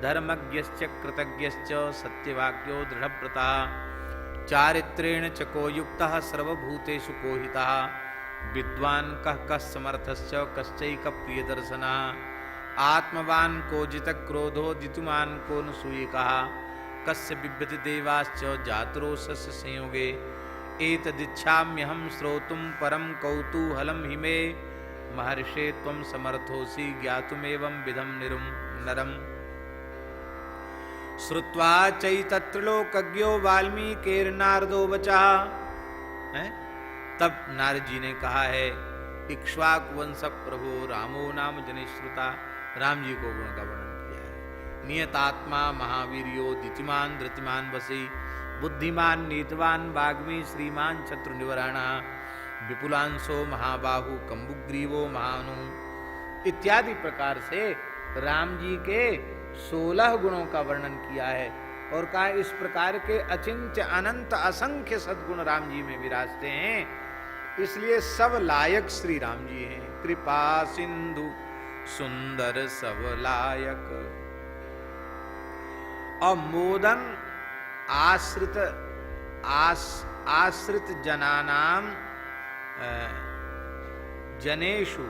धर्मज्ञश्च कृतज्ञश्च सत्यवाक्यो दृढ़व्रतः चारित्रेण च को युक्तः सर्वभूतेषु कोहितः विद्वान कः समर्थश्च कश्चैक प्रियदर्शनः आत्मवान को जित क्रोधो दितुमान को न सूयिकः कस्य बिभ्यति देवाश्च जातरोषस्य संयोगे एतदिच्छाम्यहं श्रोतुं परम कौतूहलं हि मे महर्षे त्वं समर्थोसि ज्ञातुमेवं विधं नरम् श्रुत्वा चैतत्रलोकज्ञो वाल्मीकिर्नारदो वचः। तब नारद जी ने कहा है इक्ष्वाकु वंश प्रभो रामो नाम जनिश्रुता। राम जी को गुण का वर्णन किया है। नियतात्मा महावीर्यो दितिमान धृतिमान वसी बुद्धिमान नीतवान वाग्मी श्रीमान शत्रु निवारणा विपुलांशो महाबाहु कंबुग्रीवो महानु इत्यादि प्रकार से राम जी के 16 गुणों का वर्णन किया है और कहा इस प्रकार के अचिंत्य अनंत असंख्य सद्गुण राम जी में विराजते हैं, इसलिए सब लायक श्री राम जी हैं। कृपा सिंधु सुंदर सब लायक और मोदन आश्रित जनानाम जनेषु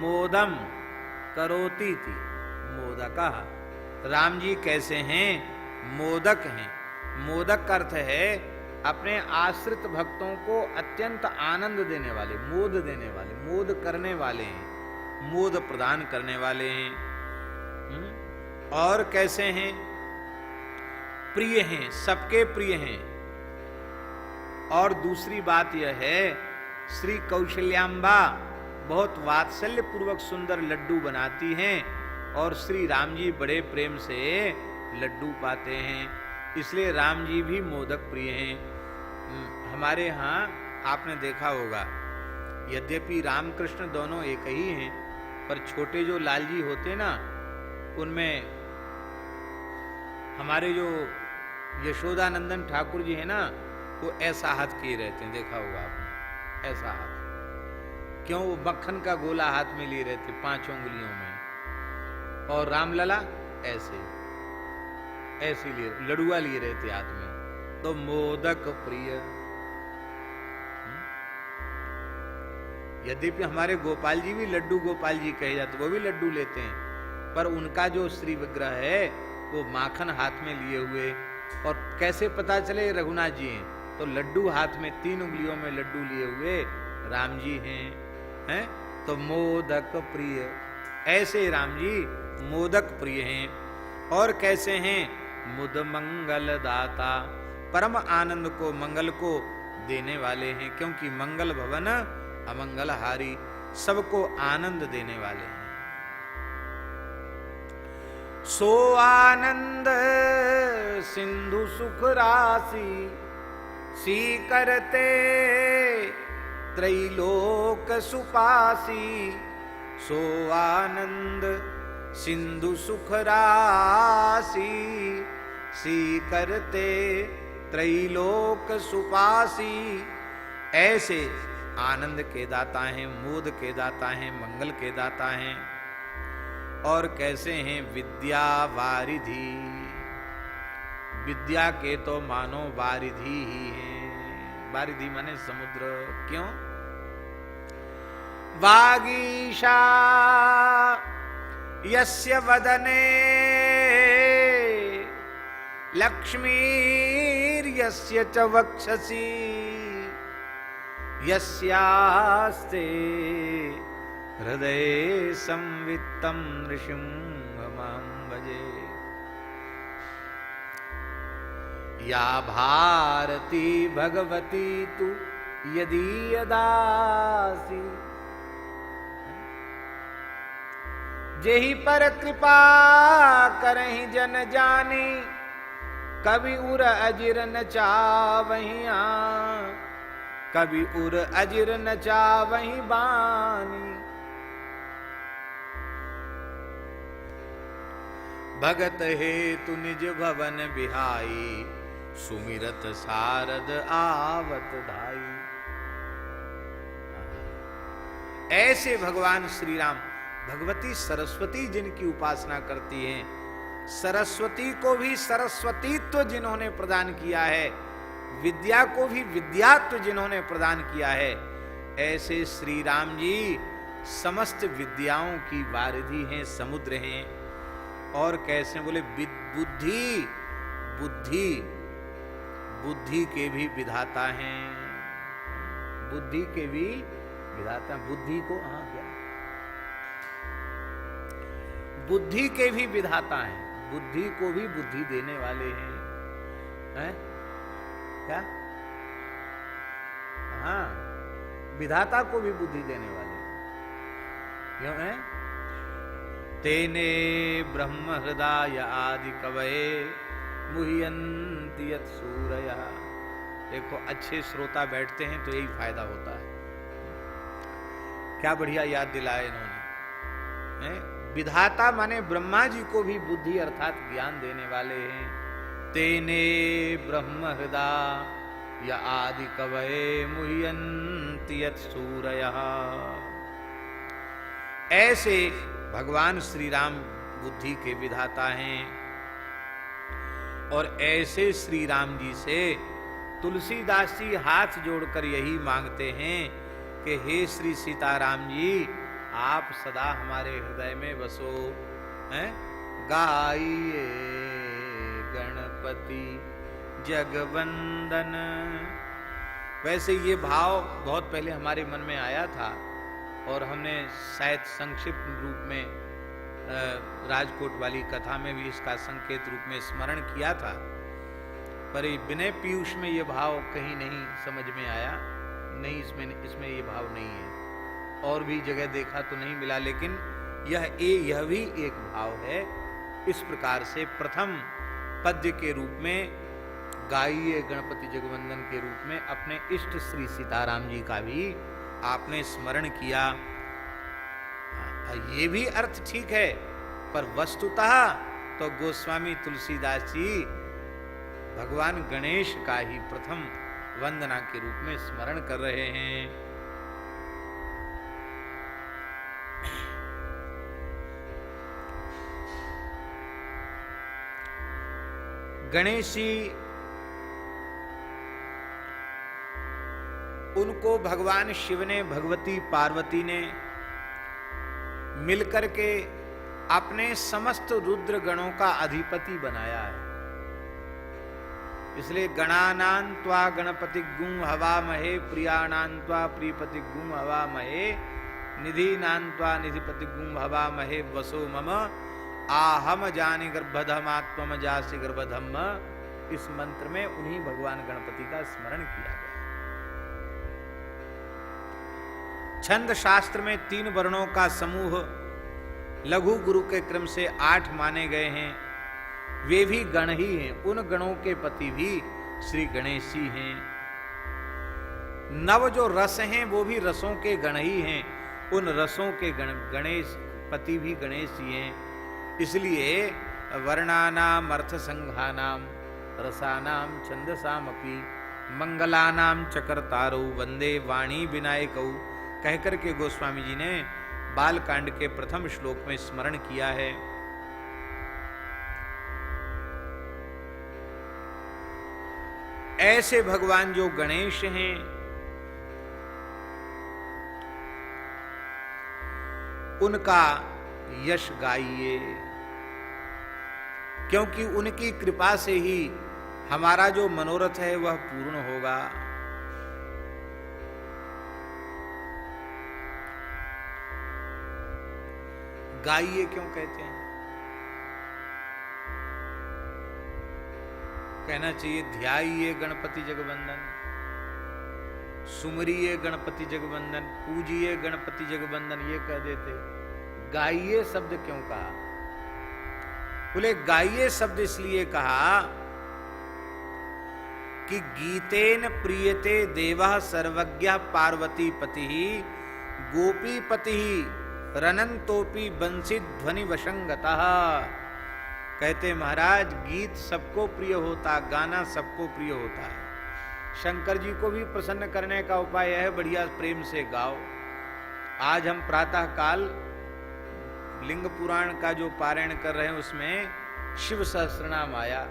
मोदम करोति थी मोदकः। राम जी कैसे हैं? मोदक हैं। मोदक का अर्थ है अपने आश्रित भक्तों को अत्यंत आनंद देने वाले, मोद देने वाले, मोद करने वाले हैं, मोद प्रदान करने वाले हैं। और कैसे हैं? प्रिय हैं, सबके प्रिय हैं। और दूसरी बात यह है श्री कौशल्याम्बा बहुत वात्सल्य पूर्वक सुंदर लड्डू बनाती हैं और श्री राम जी बड़े प्रेम से लड्डू पाते हैं, इसलिए राम जी भी मोदक प्रिय हैं। हमारे यहाँ आपने देखा होगा यद्यपि रामकृष्ण दोनों एक ही हैं, पर छोटे जो लाल जी होते ना उनमें हमारे जो यशोदानंदन ठाकुर जी हैं ना वो ऐसा हाथ किए रहते हैं, देखा होगा आपने ऐसा हाथ। क्यों? वो मक्खन का गोला हाथ में लिए रहते 5 उंगलियों में, और रामलला ऐसे ऐसे लिए लड़ुआ लिए रहते हाथ में। तो मोदक प्रिय। यद्यपि हमारे गोपाल जी भी लड्डू गोपाल जी कहे जाते, वो भी लड्डू लेते हैं, पर उनका जो श्री विग्रह है वो माखन हाथ में लिए हुए। और कैसे पता चले रघुनाथ जी हैं? तो लड्डू हाथ में, 3 उंगलियों में लड्डू लिए हुए राम जी हैं। तो मोदक प्रिय, ऐसे राम जी मोदक प्रिय हैं। और कैसे हैं? मुद मंगल दाता, परम आनंद को, मंगल को देने वाले हैं, क्योंकि मंगल भवन अमंगल हारी, सबको आनंद देने वाले हैं। सो आनंद सिंधु सुख राशि, सी करते त्रैलोक सुपासी। सो आनंद सिंधु सुख राशि, सी करते त्रैलोक सुपासी। ऐसे आनंद के दाता हैं, मोद के दाता हैं, मंगल के दाता हैं। और कैसे हैं? विद्या वारिधि, विद्या के तो मानो वारिधि ही हैं। वारिधि माने समुद्र। क्यों? वागीशा यस्य वदने, लक्ष्मीर्यस्य च वक्षसि। यस्यास्ते हृदय संवित्तं नृसिंहमां भजे। या भारती भगवती तु यदीयदासी, जेहि पर कृपा करहि जन जानी। कवि उर अजिर न चावहि आं, कवि उर अजिर न चावहि बानी। भगत हेतु निज भवन बिहाई, सुमिरत सारद आवत धाई। ऐसे भगवान श्री राम, भगवती सरस्वती जिनकी उपासना करती हैं, सरस्वती को भी सरस्वतीत्व जिन्होंने प्रदान किया है, विद्या को भी विद्यात्व जिन्होंने प्रदान किया है, ऐसे श्री राम जी समस्त विद्याओं की वारिधि हैं, समुद्र हैं। और कैसे? बोले बुद्धि, बुद्धि, बुद्धि के भी विधाता हैं, बुद्धि के भी विधाता। बुद्धि को, हाँ क्या, बुद्धि के भी विधाता हैं, बुद्धि को भी बुद्धि देने वाले हैं। क्या? हाँ, विधाता को भी बुद्धि देने वाले हैं। क्यों है? तेने ब्रह्म हृदय आदि कवये, मुह्यन्ति यत् सूरयः। देखो, अच्छे श्रोता बैठते हैं तो यही फायदा होता है। क्या बढ़िया याद दिलाया इन्होंने। विधाता माने ब्रह्मा जी को भी बुद्धि अर्थात ज्ञान देने वाले हैं। तेने ब्रह्म हृदय या आदि कवये, मुह्यन्ति यत् सूरयः। ऐसे भगवान श्री राम बुद्धि के विधाता हैं। और ऐसे श्री राम जी से तुलसीदास जी हाथ जोड़कर यही मांगते हैं कि हे श्री सीताराम जी, आप सदा हमारे हृदय में बसो। हैं? गाइए गणपति जगवंदन। वैसे ये भाव बहुत पहले हमारे मन में आया था और हमने शायद संक्षिप्त रूप में राजकोट वाली कथा में भी इसका संकेत रूप में स्मरण किया था, पर विनय पीयूष में ये भाव कहीं नहीं समझ में आया। नहीं, इसमें ये भाव नहीं है। और भी जगह देखा तो नहीं मिला, लेकिन यह भी एक भाव है। इस प्रकार से प्रथम पद्य के रूप में गाइए गणपति जगवंदन के रूप में अपने इष्ट श्री सीताराम जी का भी आपने स्मरण किया। ये भी अर्थ ठीक है, पर वस्तुतः तो गोस्वामी तुलसीदास जी भगवान गणेश का ही प्रथम वंदना के रूप में स्मरण कर रहे हैं। गणेश जी उनको भगवान शिव ने, भगवती पार्वती ने मिलकर के अपने समस्त रुद्र गणों का अधिपति बनाया है। इसलिए गणानां त्वा गणपति गुं हवामहे, प्रियाणां त्वा प्रियपति गुं हवामहे, निधीनां त्वा निधिपति गुं हवामहे, वसो मम आहम जानि गर्भधमात्म जासि गर्भधम। इस मंत्र में उन्हीं भगवान गणपति का स्मरण किया गया। छंद शास्त्र में 3 वर्णों का समूह लघु गुरु के क्रम से 8 माने गए हैं। वे भी गण ही हैं। उन गणों के पति भी श्री गणेश जी हैं। 9 जो रस हैं वो भी रसों के गण ही हैं। उन रसों के गणेश पति भी गणेश जी हैं। इसलिए वर्णानाम अर्थ संघानाम रसानाम छंदसामपि मंगलानाम चकरतारो वंदे वाणी विनायकौ कहकर के गोस्वामी जी ने बालकांड के प्रथम श्लोक में स्मरण किया है। ऐसे भगवान जो गणेश हैं, उनका यश गाइए, क्योंकि उनकी कृपा से ही हमारा जो मनोरथ है वह पूर्ण होगा। गाइए क्यों कहते हैं? कहना चाहिए ध्याइए गणपति जगवंदन, सुमरिए गणपति जगवंदन, पूजिए गणपति जगवंदन, ये कह देते। गाइए शब्द क्यों कहा? बोले गाइए शब्द इसलिए कहा कि गीतेन प्रियते देवः सर्वज्ञ पार्वती पति गोपी पति रनंतोपी बंसी ध्वनि वशंगतः। कहते महाराज गीत सबको प्रिय होता, गाना सबको प्रिय होता है। शंकर जी को भी प्रसन्न करने का उपाय है बढ़िया प्रेम से गाओ। आज हम प्रातः काल लिंग पुराण का जो पारायण कर रहे हैं उसमें शिव सहस्त्रनाम आया।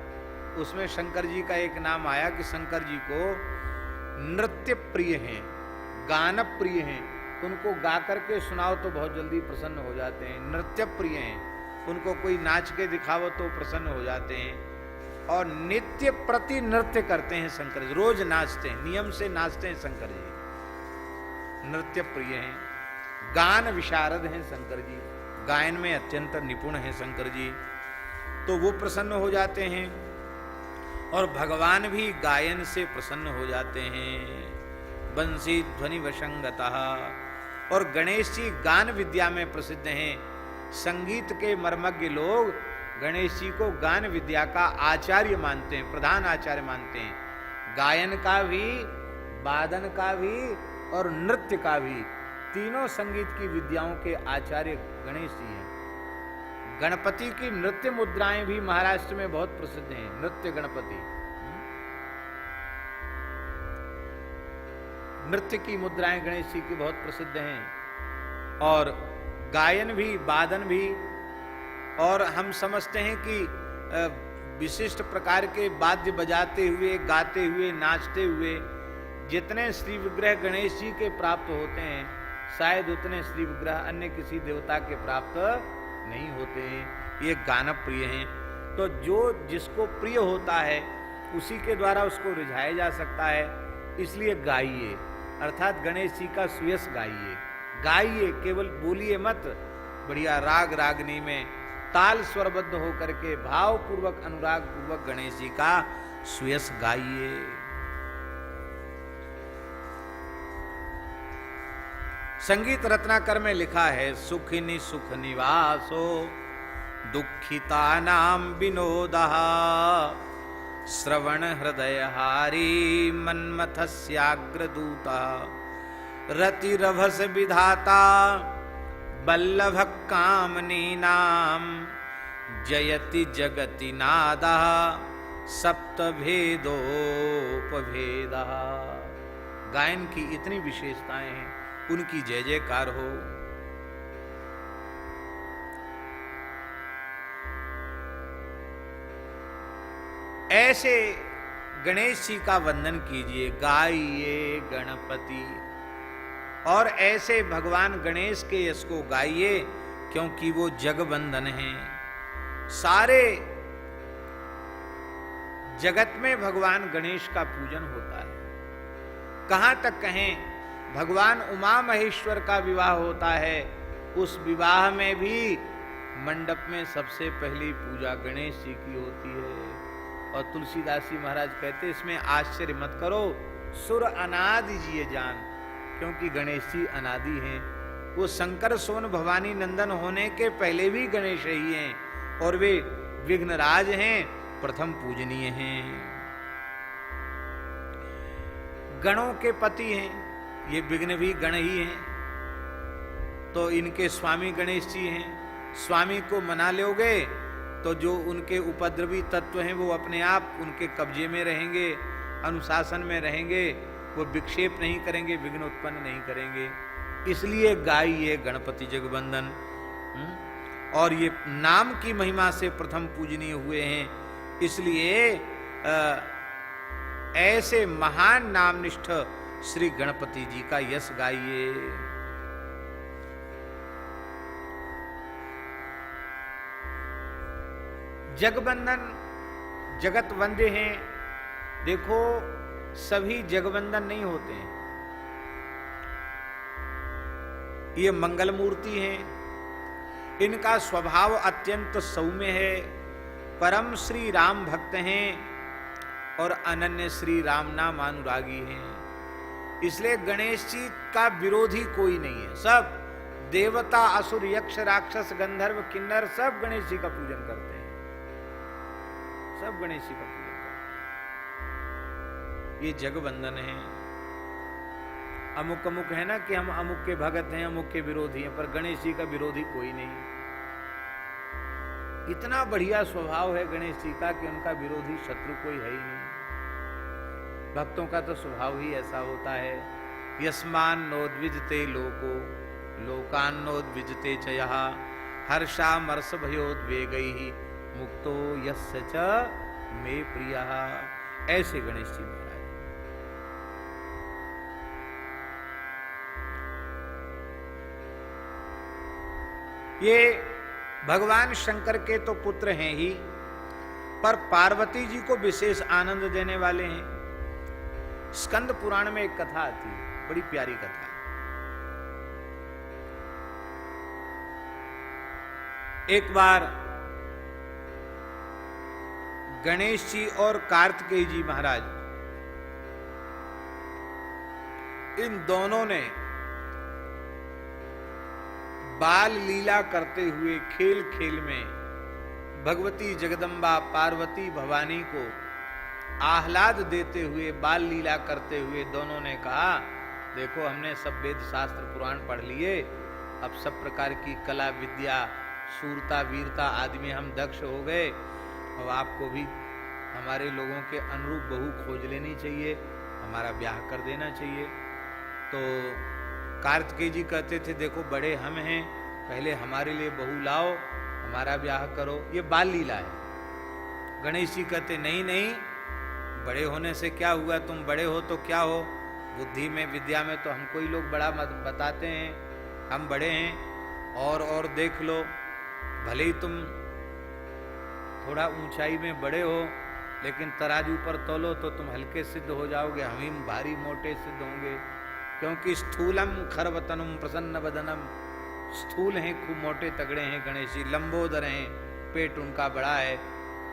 उसमें शंकर जी का एक नाम आया कि शंकर जी को नृत्य प्रिय हैं, गान प्रिय हैं। उनको गा करके सुनाओ तो बहुत जल्दी प्रसन्न हो जाते हैं। नृत्य प्रिय हैं, उनको कोई नाच के दिखाओ तो प्रसन्न हो जाते हैं। और नित्य प्रति नृत्य करते हैं शंकर जी, रोज नाचते हैं, नियम से नाचते हैं शंकर जी। नृत्य प्रिय हैं, गान विशारद हैं शंकर जी, गायन में अत्यंत निपुण हैं शंकर जी, तो वो प्रसन्न हो जाते हैं। और भगवान भी गायन से प्रसन्न हो जाते हैं। बंसी ध्वनि वशंगतः। और गणेश जी गान विद्या में प्रसिद्ध हैं। संगीत के मर्मज्ञ लोग गणेश जी को गान विद्या का आचार्य मानते हैं, प्रधान आचार्य मानते हैं। गायन का भी, वादन का भी और नृत्य का भी, तीनों संगीत की विद्याओं के आचार्य गणेश जी हैं। गणपति की नृत्य मुद्राएं भी महाराष्ट्र में बहुत प्रसिद्ध हैं। नृत्य गणपति, नृत्य की मुद्राएं गणेश जी की बहुत प्रसिद्ध हैं। और गायन भी, वादन भी। और हम समझते हैं कि विशिष्ट प्रकार के वाद्य बजाते हुए, गाते हुए, नाचते हुए जितने श्री विग्रह गणेश जी के प्राप्त होते हैं, शायद उतने श्री विग्रह अन्य किसी देवता के प्राप्त नहीं होते हैं। ये गान प्रिय हैं। तो जो जिसको प्रिय होता है उसी के द्वारा उसको रिझाया जा सकता है। इसलिए गाइए, अर्थात गणेश जी का सुयश गाइए। गाइए, केवल बोलिए मत। बढ़िया राग रागनी में ताल स्वरबद्ध होकर के भाव पूर्वक, अनुराग पूर्वक गणेश जी का सुयश गाइए। संगीत रत्नाकर में लिखा है, सुखिनी सुख निवासो दुखिता नाम विनोदः श्रवण हृदय हारी मन्मथस्याग्रदूता रतिरभस विधाता बल्लभ कामनीनाम जयति जगति नादः सप्तभेदोपभेदः। गायन की इतनी विशेषताएं हैं, उनकी जय जयकार हो। ऐसे गणेश जी का वंदन कीजिए, गाइए गणपति। और ऐसे भगवान गणेश के यश को गाइए, क्योंकि वो जगवंदन हैं। सारे जगत में भगवान गणेश का पूजन होता है। कहां तक कहें, भगवान उमा महेश्वर का विवाह होता है, उस विवाह में भी मंडप में सबसे पहली पूजा गणेश जी की होती है। और तुलसीदास जी महाराज कहते, इसमें आश्चर्य मत करो, सुर अनादि जिए जान, क्योंकि गणेश जी अनादि हैं। वो शंकर सोन भवानी नंदन होने के पहले भी गणेश ही हैं, और वे विघ्नराज हैं, प्रथम पूजनीय हैं, गणों के पति हैं। ये विघ्न भी गण ही हैं, तो इनके स्वामी गणेश जी हैं। स्वामी को मना लोगे तो जो उनके उपद्रवी तत्व हैं वो अपने आप उनके कब्जे में रहेंगे, अनुशासन में रहेंगे, वो विक्षेप नहीं करेंगे, विघ्न उत्पन्न नहीं करेंगे। इसलिए गाइए गणपति जगवंदन। और ये नाम की महिमा से प्रथम पूजनीय हुए हैं, इसलिए ऐसे महान नामनिष्ठ श्री गणपति जी का यश गाइए। जगवंदन जगत वंद्य हैं। देखो, सभी जगवंदन नहीं होते हैं। ये मंगल मूर्ति हैं, इनका स्वभाव अत्यंत सौम्य है, परम श्री राम भक्त हैं और अनन्य श्री राम नाम अनुरागी हैं। इसलिए गणेश जी का विरोधी कोई नहीं है। सब देवता, असुर, यक्ष, राक्षस, गंधर्व, किन्नर सब गणेश जी का पूजन करते हैं, सब गणेश जी का पूजन करते हैं। ये जगवंदन है। अमुक अमुक है ना कि हम अमुक के भगत हैं, अमुक के विरोधी हैं, पर गणेश जी का विरोधी कोई नहीं। इतना बढ़िया स्वभाव है गणेश जी का कि उनका विरोधी शत्रु कोई है ही नहीं। भक्तों का तो स्वभाव ही ऐसा होता है। यस्मान नोद्विजते लोको लोकान नोद्विजते च यः हर्षामर्ष भयोद्वेगैः मुक्तो यस्य च मे प्रियः। ऐसे गणेश जी महाराज। ये भगवान शंकर के तो पुत्र हैं ही, पर पार्वती जी को विशेष आनंद देने वाले हैं। स्कंद पुराण में एक कथा आती है, बड़ी प्यारी कथा। एक बार गणेश जी और कार्तिकेय जी महाराज, इन दोनों ने बाल लीला करते हुए खेल खेल में भगवती जगदम्बा पार्वती भवानी को आह्लाद देते हुए, बाल लीला करते हुए दोनों ने कहा, देखो हमने सब वेद शास्त्र पुराण पढ़ लिए, अब सब प्रकार की कला विद्या, शूरता, वीरता आदि में हम दक्ष हो गए, और आपको भी हमारे लोगों के अनुरूप बहू खोज लेनी चाहिए, हमारा ब्याह कर देना चाहिए। तो कार्तिकेय जी कहते थे, देखो बड़े हम हैं, पहले हमारे लिए बहू लाओ, हमारा ब्याह करो। ये बाल लीला है। गणेश जी कहते, नहीं नहीं, बड़े होने से क्या हुआ, तुम बड़े हो तो क्या हो, बुद्धि में विद्या में तो हमको ही लोग बड़ा बताते हैं, हम बड़े हैं। और देख लो, भले ही तुम थोड़ा ऊंचाई में बड़े हो, लेकिन तराजू पर तोलो तो तुम हल्के सिद्ध हो जाओगे, हम ही भारी मोटे सिद्ध होंगे। क्योंकि स्थूलम खरवतनुम प्रसन्न बदनम, स्थूल हैं, खूब मोटे तगड़े हैं गणेश जी, लंबोदर हैं, पेट उनका बड़ा है।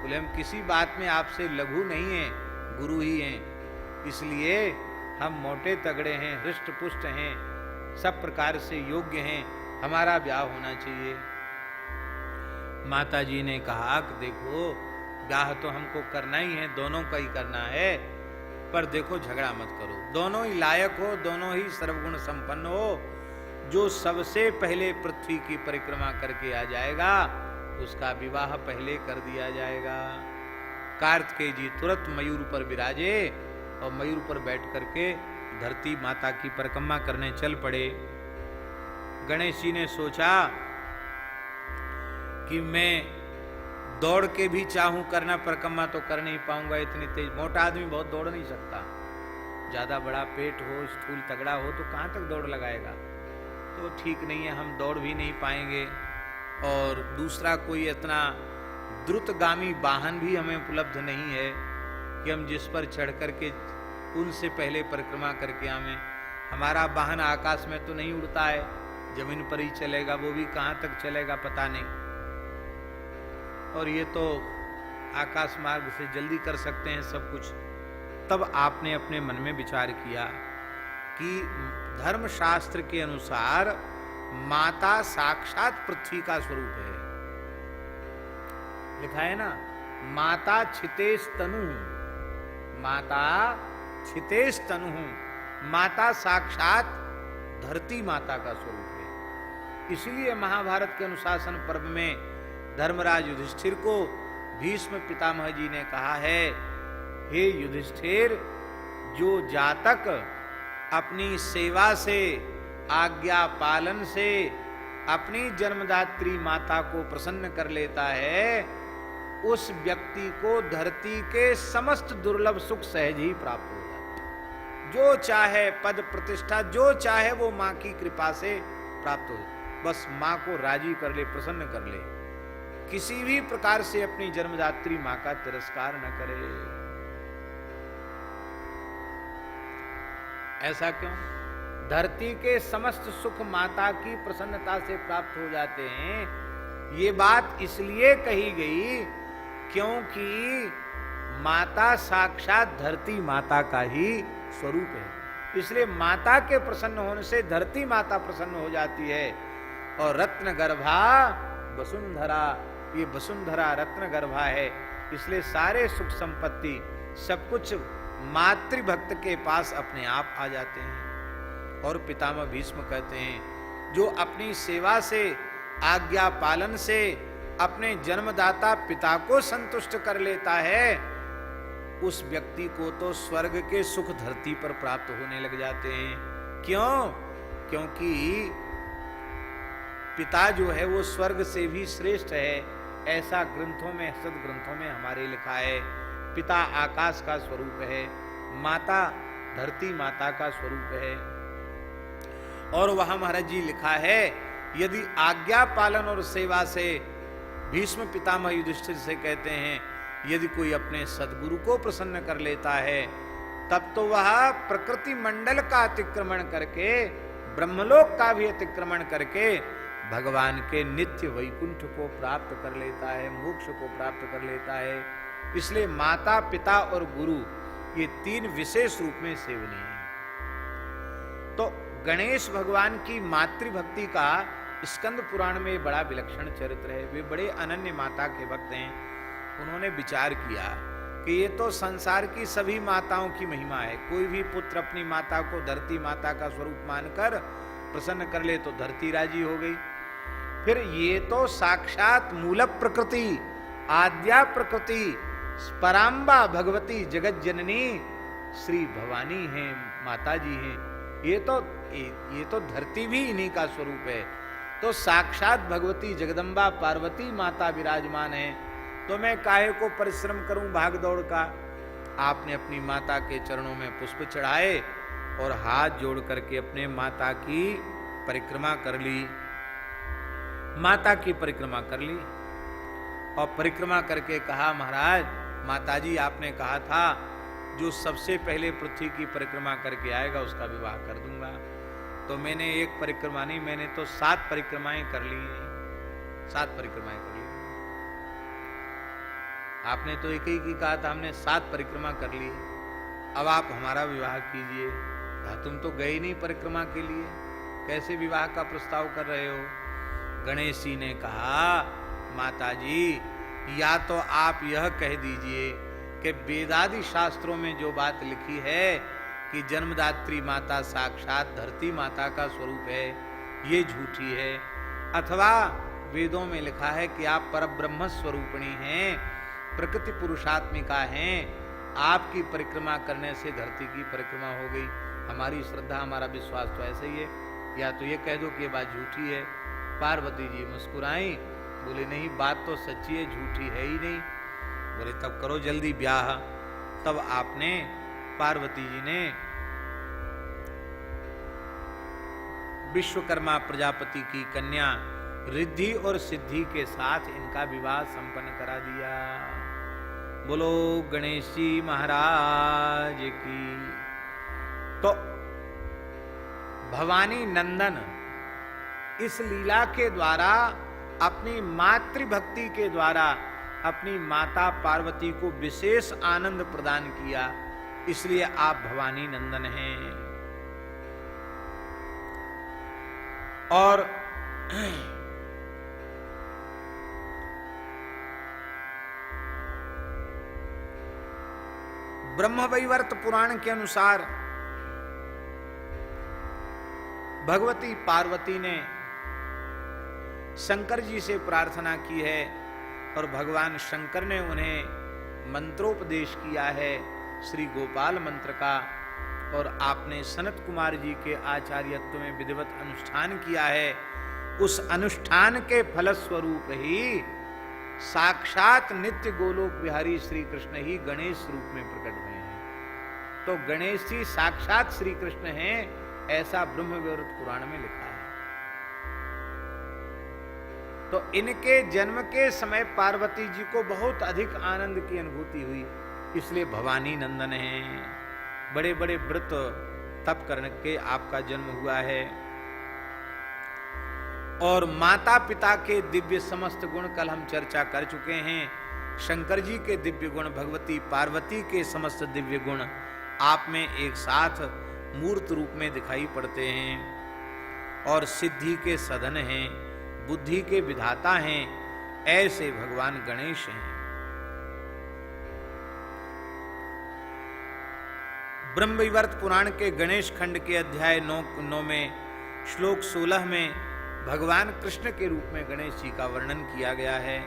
बोले हम किसी बात में आपसे लघु नहीं हैं, गुरु ही हैं, इसलिए हम मोटे तगड़े हैं, हृष्ट पुष्ट हैं, सब प्रकार से योग्य हैं, हमारा ब्याह होना चाहिए। माता जी ने कहा कि देखो ब्याह तो हमको करना ही है, दोनों का ही करना है, पर देखो झगड़ा मत करो, दोनों ही लायक हो, दोनों ही सर्वगुण संपन्न हो। जो सबसे पहले पृथ्वी की परिक्रमा करके आ जाएगा उसका विवाह पहले कर दिया जाएगा। कार्तिकेय जी तुरंत मयूर पर विराजे और मयूर पर बैठ करके धरती माता की परिक्रमा करने चल पड़े। गणेश जी ने सोचा कि मैं दौड़ के भी चाहूं करना परिक्रमा तो कर नहीं पाऊंगा इतनी तेज। मोटा आदमी बहुत दौड़ नहीं सकता, ज्यादा बड़ा पेट हो, स्थूल तगड़ा हो तो कहां तक दौड़ लगाएगा, तो ठीक नहीं है, हम दौड़ भी नहीं पाएंगे। और दूसरा कोई इतना द्रुतगामी वाहन भी हमें उपलब्ध नहीं है कि हम जिस पर चढ़ करके उनसे पहले परिक्रमा करके आवें। हमारा वाहन आकाश में तो नहीं उड़ता है, जमीन पर ही चलेगा, वो भी कहां तक चलेगा पता नहीं। और ये तो आकाश मार्ग से जल्दी कर सकते हैं सब कुछ। तब आपने अपने मन में विचार किया कि धर्मशास्त्र के अनुसार माता साक्षात पृथ्वी का स्वरूप है। लिखा है ना, माता छितेश तनु, माता छितेश तनु, माता साक्षात धरती माता का स्वरूप है। इसलिए महाभारत के अनुशासन पर्व में धर्मराज युधिष्ठिर को भीष्म पितामह जी ने कहा है, हे युधिष्ठिर, जो जातक अपनी सेवा से, आज्ञा पालन से अपनी जन्मदात्री माता को प्रसन्न कर लेता है, उस व्यक्ति को धरती के समस्त दुर्लभ सुख सहज ही प्राप्त हो जाता है। जो चाहे पद प्रतिष्ठा, जो चाहे वो मां की कृपा से प्राप्त हो, बस मां को राजी कर ले, प्रसन्न कर ले। किसी भी प्रकार से अपनी जन्मदात्री मां का तिरस्कार न करे। ऐसा क्यों? धरती के समस्त सुख माता की प्रसन्नता से प्राप्त हो जाते हैं। ये बात इसलिए कही गई क्योंकि माता साक्षात धरती माता का ही स्वरूप है। इसलिए माता के प्रसन्न होने से धरती माता प्रसन्न हो जाती है। और रत्न गर्भा वसुंधरा, ये वसुंधरा रत्न गर्भा है, इसलिए सारे सुख संपत्ति सब कुछ मातृभक्त के पास अपने आप आ जाते हैं। और पितामह भीष्म कहते हैं, जो अपनी सेवा से, आज्ञा पालन से अपने जन्मदाता पिता को संतुष्ट कर लेता है, उस व्यक्ति को तो स्वर्ग के सुख धरती पर प्राप्त होने लग जाते हैं। क्यों? क्योंकि पिता जो है वो स्वर्ग से भी श्रेष्ठ है, ऐसा ग्रंथों में, सदग्रंथों में हमारे लिखा है। पिता आकाश का स्वरूप है, माता धरती माता का स्वरूप है। और वहां महाराज जी लिखा है, यदि आज्ञा पालन और सेवा से, भीष्म पितामह युधिष्ठिर से कहते हैं, यदि कोई अपने सदगुरु को प्रसन्न कर लेता है, तब तो वह प्रकृति मंडल का अतिक्रमण करके, ब्रह्मलोक का भी अतिक्रमण करके भगवान के नित्य वैकुंठ को प्राप्त कर लेता है, मोक्ष को प्राप्त कर लेता है। इसलिए माता, पिता और गुरु ये तीन विशेष रूप में सेवनीय हैं। तो गणेश भगवान की मातृभक्ति का स्कंद पुराण में बड़ा विलक्षण चरित्र है। वे बड़े अनन्य माता के भक्त हैं। उन्होंने विचार किया कि ये तो संसार की सभी माताओं की महिमा है। कोई भी पुत्र अपनी माता को धरती माता का स्वरूप मानकर प्रसन्न कर ले तो धरती राजी हो गई। फिर ये तो साक्षात मूल प्रकृति, आद्या प्रकृति, पराम्बा भगवती जगत जननी श्री भवानी हैं, माता जी हैं। ये तो धरती भी इन्हीं का स्वरूप है। तो साक्षात भगवती जगदम्बा पार्वती माता विराजमान है, तो मैं काहे को परिश्रम करूं भाग दौड़ का। आपने अपनी माता के चरणों में पुष्प चढ़ाए और हाथ जोड़ करके अपने माता की परिक्रमा कर ली। माता की परिक्रमा कर ली और परिक्रमा करके कहा, महाराज माताजी आपने कहा था जो सबसे पहले पृथ्वी की परिक्रमा करके आएगा उसका विवाह कर दूंगा। तो मैंने एक परिक्रमा नहीं, मैंने तो 7 परिक्रमाएं कर ली हैं। 7 परिक्रमाएं कर ली। आपने तो एक ही की कहा था, हमने 7 परिक्रमा कर ली। अब आप हमारा विवाह कीजिए। कहा तुम तो गए नहीं परिक्रमा के लिए, कैसे विवाह का प्रस्ताव कर रहे हो। गणेश जी ने कहा, माताजी या तो आप यह कह दीजिए कि वेदादि शास्त्रों में जो बात लिखी है कि जन्मदात्री माता साक्षात धरती माता का स्वरूप है, ये झूठी है, अथवा वेदों में लिखा है कि आप परब्रह्म स्वरूपिणी हैं, प्रकृति पुरुषात्मिका हैं, आपकी परिक्रमा करने से धरती की परिक्रमा हो गई। हमारी श्रद्धा, हमारा विश्वास तो ऐसे ही है। या तो ये कह दो कि ये बात झूठी है। पार्वती जी मुस्कुराई, बोले नहीं, बात तो सच्ची है, झूठी है ही नहीं। बोले तब करो जल्दी ब्याह। तब आपने, पार्वती जी ने विश्वकर्मा प्रजापति की कन्या रिद्धि और सिद्धि के साथ इनका विवाह संपन्न करा दिया। बोलो गणेश जी महाराज की। तो भवानी नंदन इस लीला के द्वारा, अपनी मातृभक्ति के द्वारा अपनी माता पार्वती को विशेष आनंद प्रदान किया, इसलिए आप भवानी नंदन हैं। और ब्रह्मवैवर्त पुराण के अनुसार भगवती पार्वती ने शंकर जी से प्रार्थना की है और भगवान शंकर ने उन्हें मंत्रोपदेश किया है श्री गोपाल मंत्र का, और आपने सनत कुमार जी के आचार्यत्व में विधिवत अनुष्ठान किया है। उस अनुष्ठान के फलस्वरूप ही साक्षात नित्य गोलोक विहारी श्री कृष्ण ही गणेश रूप में प्रकट हुए हैं। तो गणेश जी साक्षात श्री कृष्ण हैं, ऐसा ब्रह्मवैवर्त पुराण में लिखा है। तो इनके जन्म के समय पार्वती जी को बहुत अधिक आनंद की अनुभूति हुई, इसलिए भवानी नंदन हैं। बड़े बड़े व्रत तप करने के आपका जन्म हुआ है। और माता पिता के दिव्य समस्त गुण कल हम चर्चा कर चुके हैं। शंकर जी के दिव्य गुण, भगवती पार्वती के समस्त दिव्य गुण आप में एक साथ मूर्त रूप में दिखाई पड़ते हैं। और सिद्धि के सधन हैं, बुद्धि के विधाता हैं, ऐसे भगवान गणेश हैं। ब्रह्मवैवर्त पुराण के गणेश खंड के अध्याय 9 में श्लोक 16 में भगवान कृष्ण के रूप में गणेश जी का वर्णन किया गया है।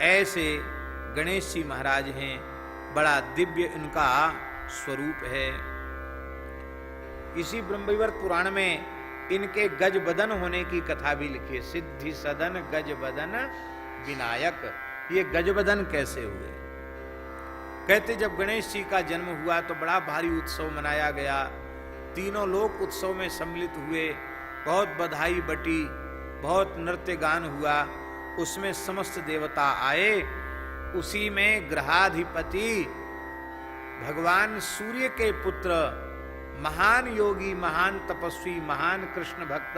ऐसे गणेश जी महाराज हैं, बड़ा दिव्य इनका स्वरूप है। इसी ब्रह्मवैवर्त पुराण में इनके गज बदन होने की कथा भी लिखी है। सिद्धि सदन गज बदन विनायक। ये गज बदन कैसे हुए? कहते जब गणेश जी का जन्म हुआ तो बड़ा भारी उत्सव मनाया गया। तीनों लोग उत्सव में सम्मिलित हुए, बहुत बधाई बटी, बहुत नृत्य गान हुआ। उसमें समस्त देवता आए। उसी में ग्रहाधिपति भगवान सूर्य के पुत्र, महान योगी, महान तपस्वी, महान कृष्ण भक्त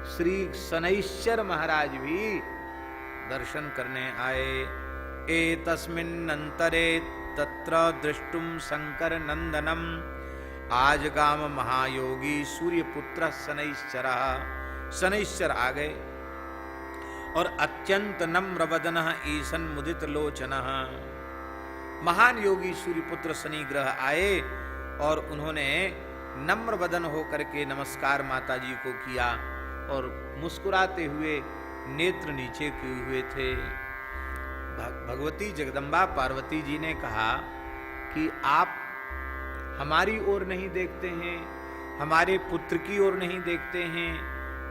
श्री शनैश्चर महाराज भी दर्शन करने आए। एतस्मिन्नन्तरे तत्र दृष्टुम शंकर नंदनम आजगाम महायोगी सूर्यपुत्र शनैश्चर। शनैश्चर आ गए और अत्यंत नम्र वदन ईशन मुदित लोचन। महान योगी सूर्यपुत्र शनि ग्रह आए और उन्होंने नम्र वदन होकर के नमस्कार माता जी को किया और मुस्कुराते हुए नेत्र नीचे किए हुए थे। भगवती जगदम्बा पार्वती जी ने कहा कि आप हमारी ओर नहीं देखते हैं, हमारे पुत्र की ओर नहीं देखते हैं,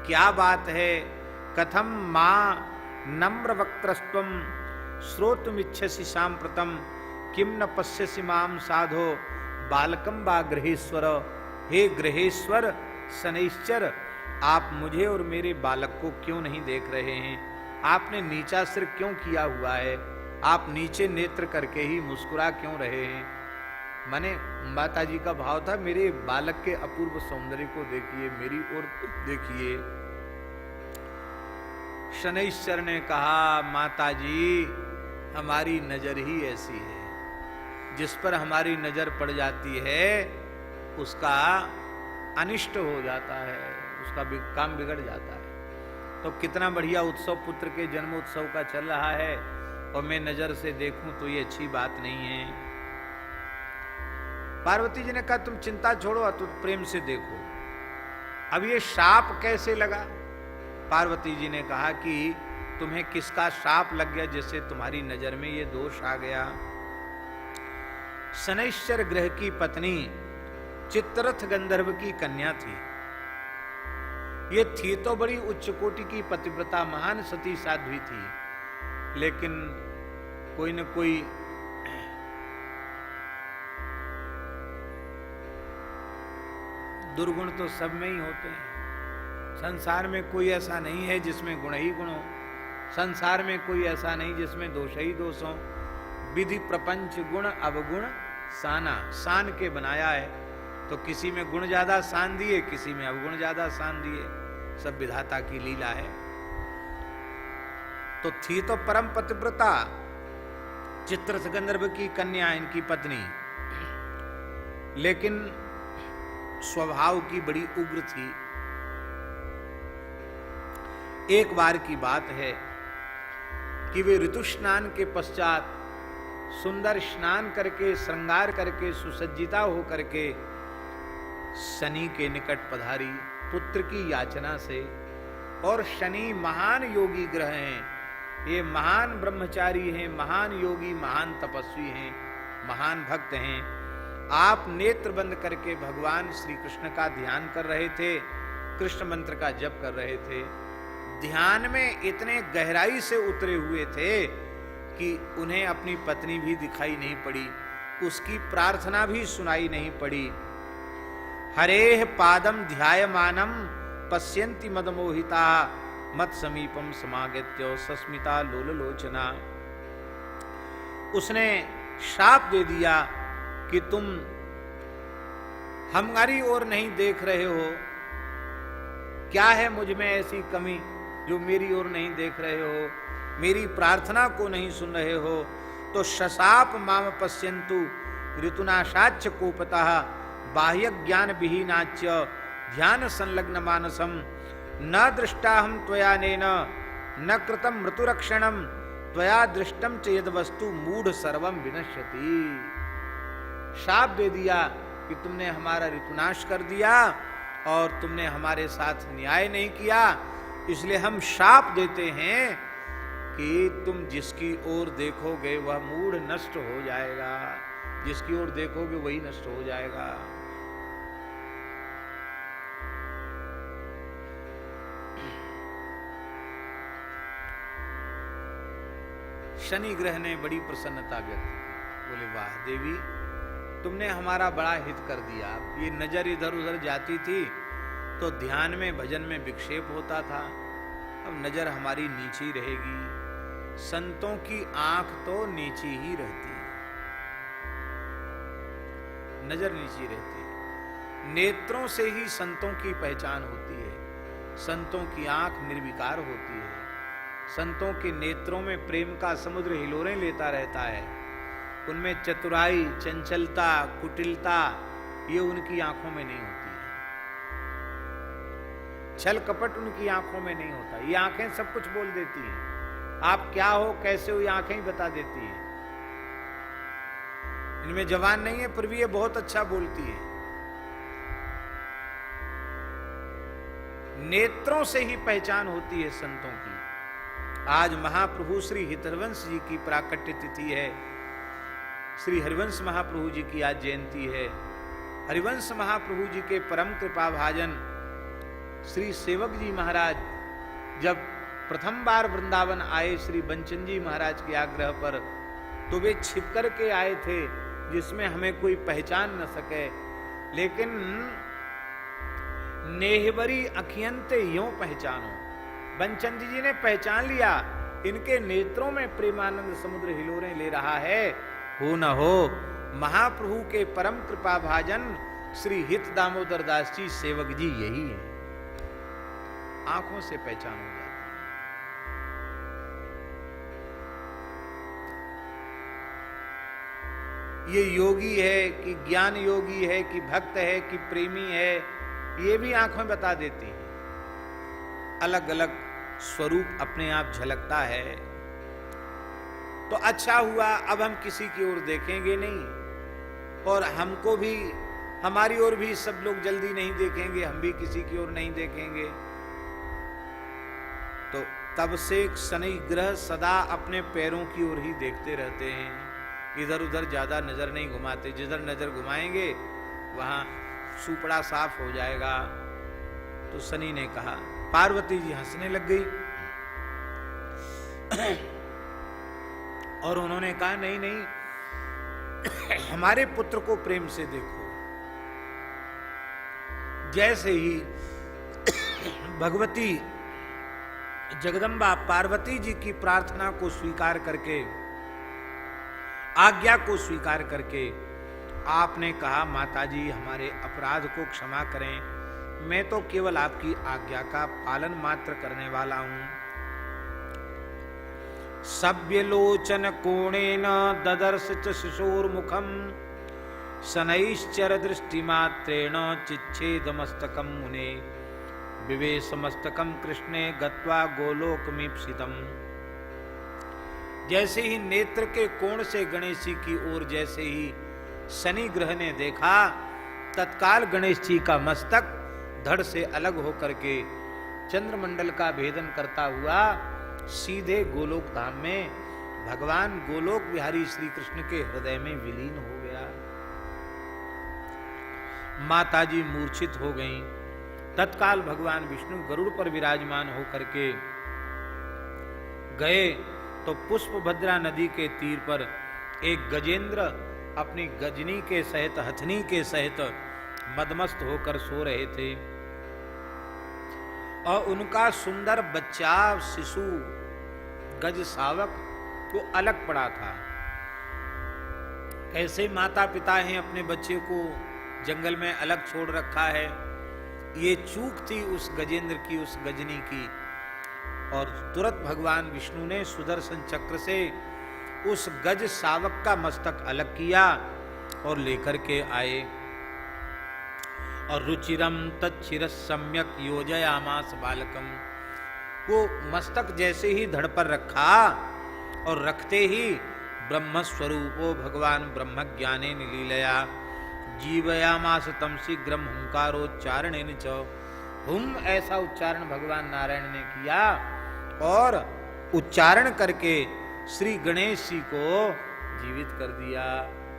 क्या बात है? कथम मां नम्र वक्त्रस्त्वम श्रोतुमिच्छसि सांप्रतम किम न पश्यसि माम साधो बालकम बा गृहेश्वर। हे गृहेश्वर शनैश्चर, आप मुझे और मेरे बालक को क्यों नहीं देख रहे हैं? आपने नीचा सिर क्यों किया हुआ है? आप नीचे नेत्र करके ही मुस्कुरा क्यों रहे हैं? माने माता जी का भाव था, मेरे बालक के अपूर्व सौंदर्य को देखिए, मेरी ओर देखिए। शनैश्चर ने कहा, माता जी हमारी नजर ही ऐसी है, जिस पर हमारी नजर पड़ जाती है उसका अनिष्ट हो जाता है, उसका काम बिगड़ जाता है। तो कितना बढ़िया उत्सव पुत्र के जन्म उत्सव का चल रहा है और मैं नजर से देखूं तो ये अच्छी बात नहीं है। पार्वती जी ने कहा, तुम चिंता छोड़ो, तुम प्रेम से देखो। अब ये शाप कैसे लगा? पार्वती जी ने कहा कि तुम्हें किसका शाप लग गया जिससे तुम्हारी नजर में ये दोष आ गया? शनैश्चर ग्रह की पत्नी चित्ररथ गंधर्व की कन्या थी। ये थी तो बड़ी उच्च कोटि की पतिव्रता, महान सती साध्वी थी, लेकिन कोई न कोई दुर्गुण तो सब में ही होते हैं। संसार में कोई ऐसा नहीं है जिसमें गुण ही गुण हो, संसार में कोई ऐसा नहीं जिसमें दोष ही दोष हो। विधि प्रपंच गुण अवगुण साना, सान के बनाया है, तो किसी में गुण ज्यादा सान दिए, किसी में अवगुण ज्यादा सान दिए, सब विधाता की लीला है। तो थी तो परम पतिव्रता, चित्ररथ गंधर्व की कन्या इनकी पत्नी, लेकिन स्वभाव की बड़ी उग्र थी। एक बार की बात है कि वे ऋतु स्नान के पश्चात सुंदर स्नान करके, श्रृंगार करके, सुसज्जिता हो करके शनि के निकट पधारी पुत्र की याचना से। और शनि महान योगी ग्रह हैं, ये महान ब्रह्मचारी हैं, महान योगी, महान तपस्वी हैं, महान भक्त हैं। आप नेत्र बंद करके भगवान श्री कृष्ण का ध्यान कर रहे थे, कृष्ण मंत्र का जप कर रहे थे। ध्यान में इतने गहराई से उतरे हुए थे कि उन्हें अपनी पत्नी भी दिखाई नहीं पड़ी, उसकी प्रार्थना भी सुनाई नहीं पड़ी। हरेह पादम ध्यायमानम पश्यन्ति मदमोहिता मत समीपम समागत्यो सस्मिता लोललोचना। उसने शाप दे दिया कि तुम हमारी ओर नहीं देख रहे हो, क्या है मुझ में ऐसी कमी जो मेरी ओर नहीं देख रहे हो, मेरी प्रार्थना को नहीं सुन रहे हो। तो शशाप माम पश्यन्तु ऋतुनाशाच्च कोपतः बाह्य ज्ञान विहीनाच्च ध्यान संलग्न मानसम न दृष्टाहम त्वया नेन न कृतम ऋतुरक्षणम त्वया दृष्टम च यद वस्तु मूढ़ सर्वम विनश्यति। शाप दे दिया कि तुमने हमारा ऋतुनाश कर दिया और तुमने हमारे साथ न्याय नहीं किया, इसलिए हम शाप देते हैं कि तुम जिसकी ओर देखोगे वह मूढ़ नष्ट हो जाएगा, जिसकी ओर देखोगे वही नष्ट हो जाएगा। शनि ग्रह ने बड़ी प्रसन्नता व्यक्त की, बोले वाह देवी, तुमने हमारा बड़ा हित कर दिया। ये नजर इधर उधर जाती थी तो ध्यान में भजन में विक्षेप होता था, अब नजर हमारी नीची रहेगी। संतों की आंख तो नीची ही रहती है, नजर नीची रहती है। नेत्रों से ही संतों की पहचान होती है, संतों की आंख निर्विकार होती है। संतों के नेत्रों में प्रेम का समुद्र हिलोरें लेता रहता है, उनमें चतुराई, चंचलता, कुटिलता ये उनकी आंखों में नहीं होती है। छल कपट उनकी आंखों में नहीं होता। ये आंखें सब कुछ बोल देती हैं, आप क्या हो कैसे हो ये आंखें ही बता देती हैं। इनमें जवान नहीं है फिर भी ये बहुत अच्छा बोलती है। नेत्रों से ही पहचान होती है संतों की। आज महाप्रभु श्री हरिवंश जी की प्राकट्य तिथि है, श्री हरिवंश महाप्रभु जी की आज जयंती है। हरिवंश महाप्रभु जी के परम कृपा भाजन श्री सेवक जी महाराज जब प्रथम बार वृंदावन आए श्री बंचन जी महाराज के आग्रह पर, तो वे छिप कर के आए थे जिसमें हमें कोई पहचान न सके, लेकिन नेहबरी अखियंते यों पहचानो। बंचन जी ने पहचान लिया, इनके नेत्रों में प्रेमानंद समुद्र हिलोरें ले रहा है। हो न हो महाप्रभु के परम कृपा भाजन श्री हित दामोदर दास जी सेवक जी यही है। आंखों से पहचान हो जाती है। ये योगी है कि ज्ञान योगी है कि भक्त है कि प्रेमी है, ये भी आंखों में बता देती है। अलग अलग स्वरूप अपने आप झलकता है। तो अच्छा हुआ, अब हम किसी की ओर देखेंगे नहीं, और हमको भी, हमारी ओर भी सब लोग जल्दी नहीं देखेंगे, हम भी किसी की ओर नहीं देखेंगे। तो तब से शनि ग्रह सदा अपने पैरों की ओर ही देखते रहते हैं, इधर उधर ज्यादा नजर नहीं घुमाते। जिधर नजर घुमाएंगे वहां सुपड़ा साफ हो जाएगा। तो शनि ने कहा, पार्वती जी हंसने लग गई और उन्होंने कहा, नहीं नहीं, हमारे पुत्र को प्रेम से देखो। जैसे ही भगवती जगदम्बा पार्वती जी की प्रार्थना को स्वीकार करके, आज्ञा को स्वीकार करके आपने कहा, माताजी हमारे अपराध को क्षमा करें, मैं तो केवल आपकी आज्ञा का पालन मात्र करने वाला हूं। सव्यलोचन कोणेन ददर्श च शिशोर्मुखम शनैश्चर दृष्टिमात्रेण चिच्छेदमस्तकं मुने विवेशमस्तकं कृष्णे गत्वा गोलोकमीप्सितम्। जैसे ही नेत्र के कोण से गणेश जी की ओर जैसे ही शनि ग्रह ने देखा, तत्काल गणेश जी का मस्तक धड़ से अलग होकर के चंद्रमंडल का भेदन करता हुआ सीधे गोलोक धाम में भगवान गोलोक बिहारी श्री कृष्ण के हृदय में विलीन हो गया। माताजी मूर्छित हो गईं। तत्काल भगवान विष्णु गरुड़ पर विराजमान होकर के गए तो पुष्पभद्रा नदी के तीर पर एक गजेंद्र अपनी गजनी के सहित, हथनी के सहित मदमस्त होकर सो रहे थे और उनका सुंदर बच्चा शिशु गज सावक वो अलग पड़ा था। कैसे माता पिता हैं अपने बच्चे को जंगल में अलग छोड़ रखा है, ये चूक थी उस गजेंद्र की, उस गजनी की। और तुरंत भगवान विष्णु ने सुदर्शन चक्र से उस गज सावक का मस्तक अलग किया और लेकर के आए और रुचिरम तच्छिरस सम्यक योजयामास बालकम। वो मस्तक जैसे ही धड़ पर रखा और रखते ही ब्रह्म स्वरूपो भगवान ब्रह्म ज्ञाने लीलया जीवयामास तम शीघ्रम हुंकारोच्चारणेन च। हुम ऐसा उच्चारण भगवान नारायण ने किया और उच्चारण करके श्री गणेश जी को जीवित कर दिया।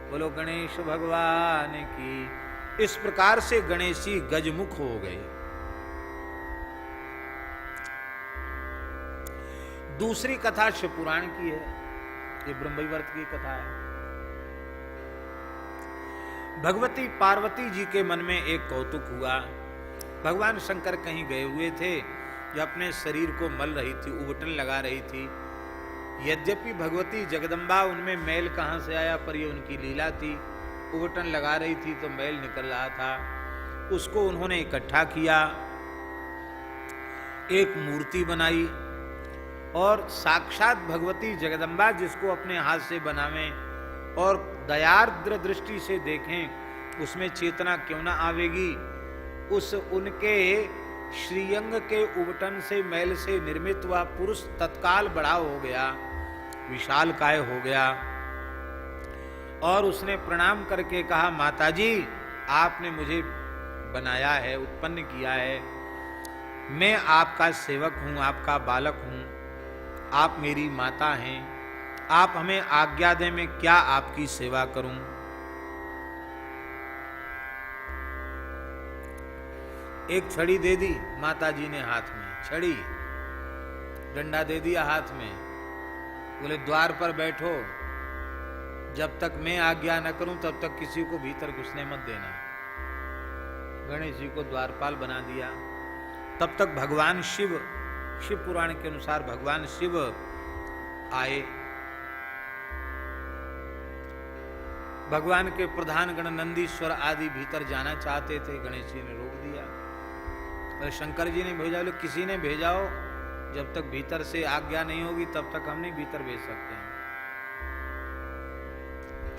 बोलो गणेश भगवान की। इस प्रकार से गणेश जी गजमुख हो गए। दूसरी कथा शिवपुराण की है, ये ब्रह्मवैवर्त की कथा है। भगवती पार्वती जी के मन में एक कौतुक हुआ। भगवान शंकर कहीं गए हुए थे, जो अपने शरीर को मल रही थी, उबटन लगा रही थी। यद्यपि भगवती जगदम्बा उनमें मैल कहां से आया, पर ये उनकी लीला थी। उबटन लगा रही थी तो मैल निकल रहा था, उसको उन्होंने इकट्ठा किया, एक मूर्ति बनाई और साक्षात भगवती जगदम्बा जिसको अपने हाथ से बनावें और दयार्द्र दृष्टि से देखें, उसमें चेतना क्यों ना आवेगी। उस उनके श्रीअंग के उबटन से, मैल से निर्मित हुआ पुरुष तत्काल बड़ा हो गया, विशालकाय हो गया और उसने प्रणाम करके कहा, माताजी आपने मुझे बनाया है, उत्पन्न किया है, मैं आपका सेवक हूं, आपका बालक हूं, आप मेरी माता हैं, आप हमें आज्ञा दें मैं क्या आपकी सेवा करूं। एक छड़ी दे दी माताजी ने हाथ में, छड़ी, डंडा दे दिया हाथ में, बोले द्वार पर बैठो, जब तक मैं आज्ञा न करूं तब तक किसी को भीतर घुसने मत देना। गणेश जी को द्वारपाल बना दिया। तब तक भगवान शिव, शिव पुराण के अनुसार भगवान शिव आए। भगवान के प्रधान गण नंदीश्वर आदि भीतर जाना चाहते थे, गणेश जी ने रोक दिया। और शंकर जी ने भेजा, बोले किसी ने भेजाओ, जब तक भीतर से आज्ञा नहीं होगी तब तक हम नहीं भीतर भेज सकते हैं।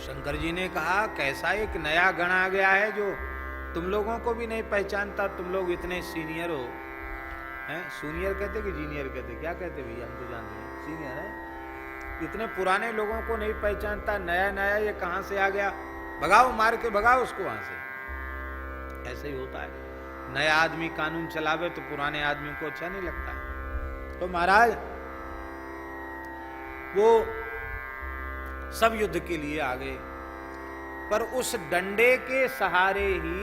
शंकर जी ने कहा, कैसा एक नया गण आ गया है जो तुम लोगों को भी नहीं पहचानता, तुम लोग इतने सीनियर हो। हैं, सीनियर कहते कि जीनियर कहते, क्या कहते भैया, हम तो जानते हैं सीनियर है। इतने पुराने लोगों को नहीं पहचानता, नया नया ये कहां से आ गया, भगाओ, मार के भगाओ उसको वहां से। ऐसे ही होता है, नया आदमी कानून चलावे तो पुराने आदमी को अच्छा नहीं लगता है। तो महाराज वो सब युद्ध के लिए आ गए, पर उस डंडे के सहारे ही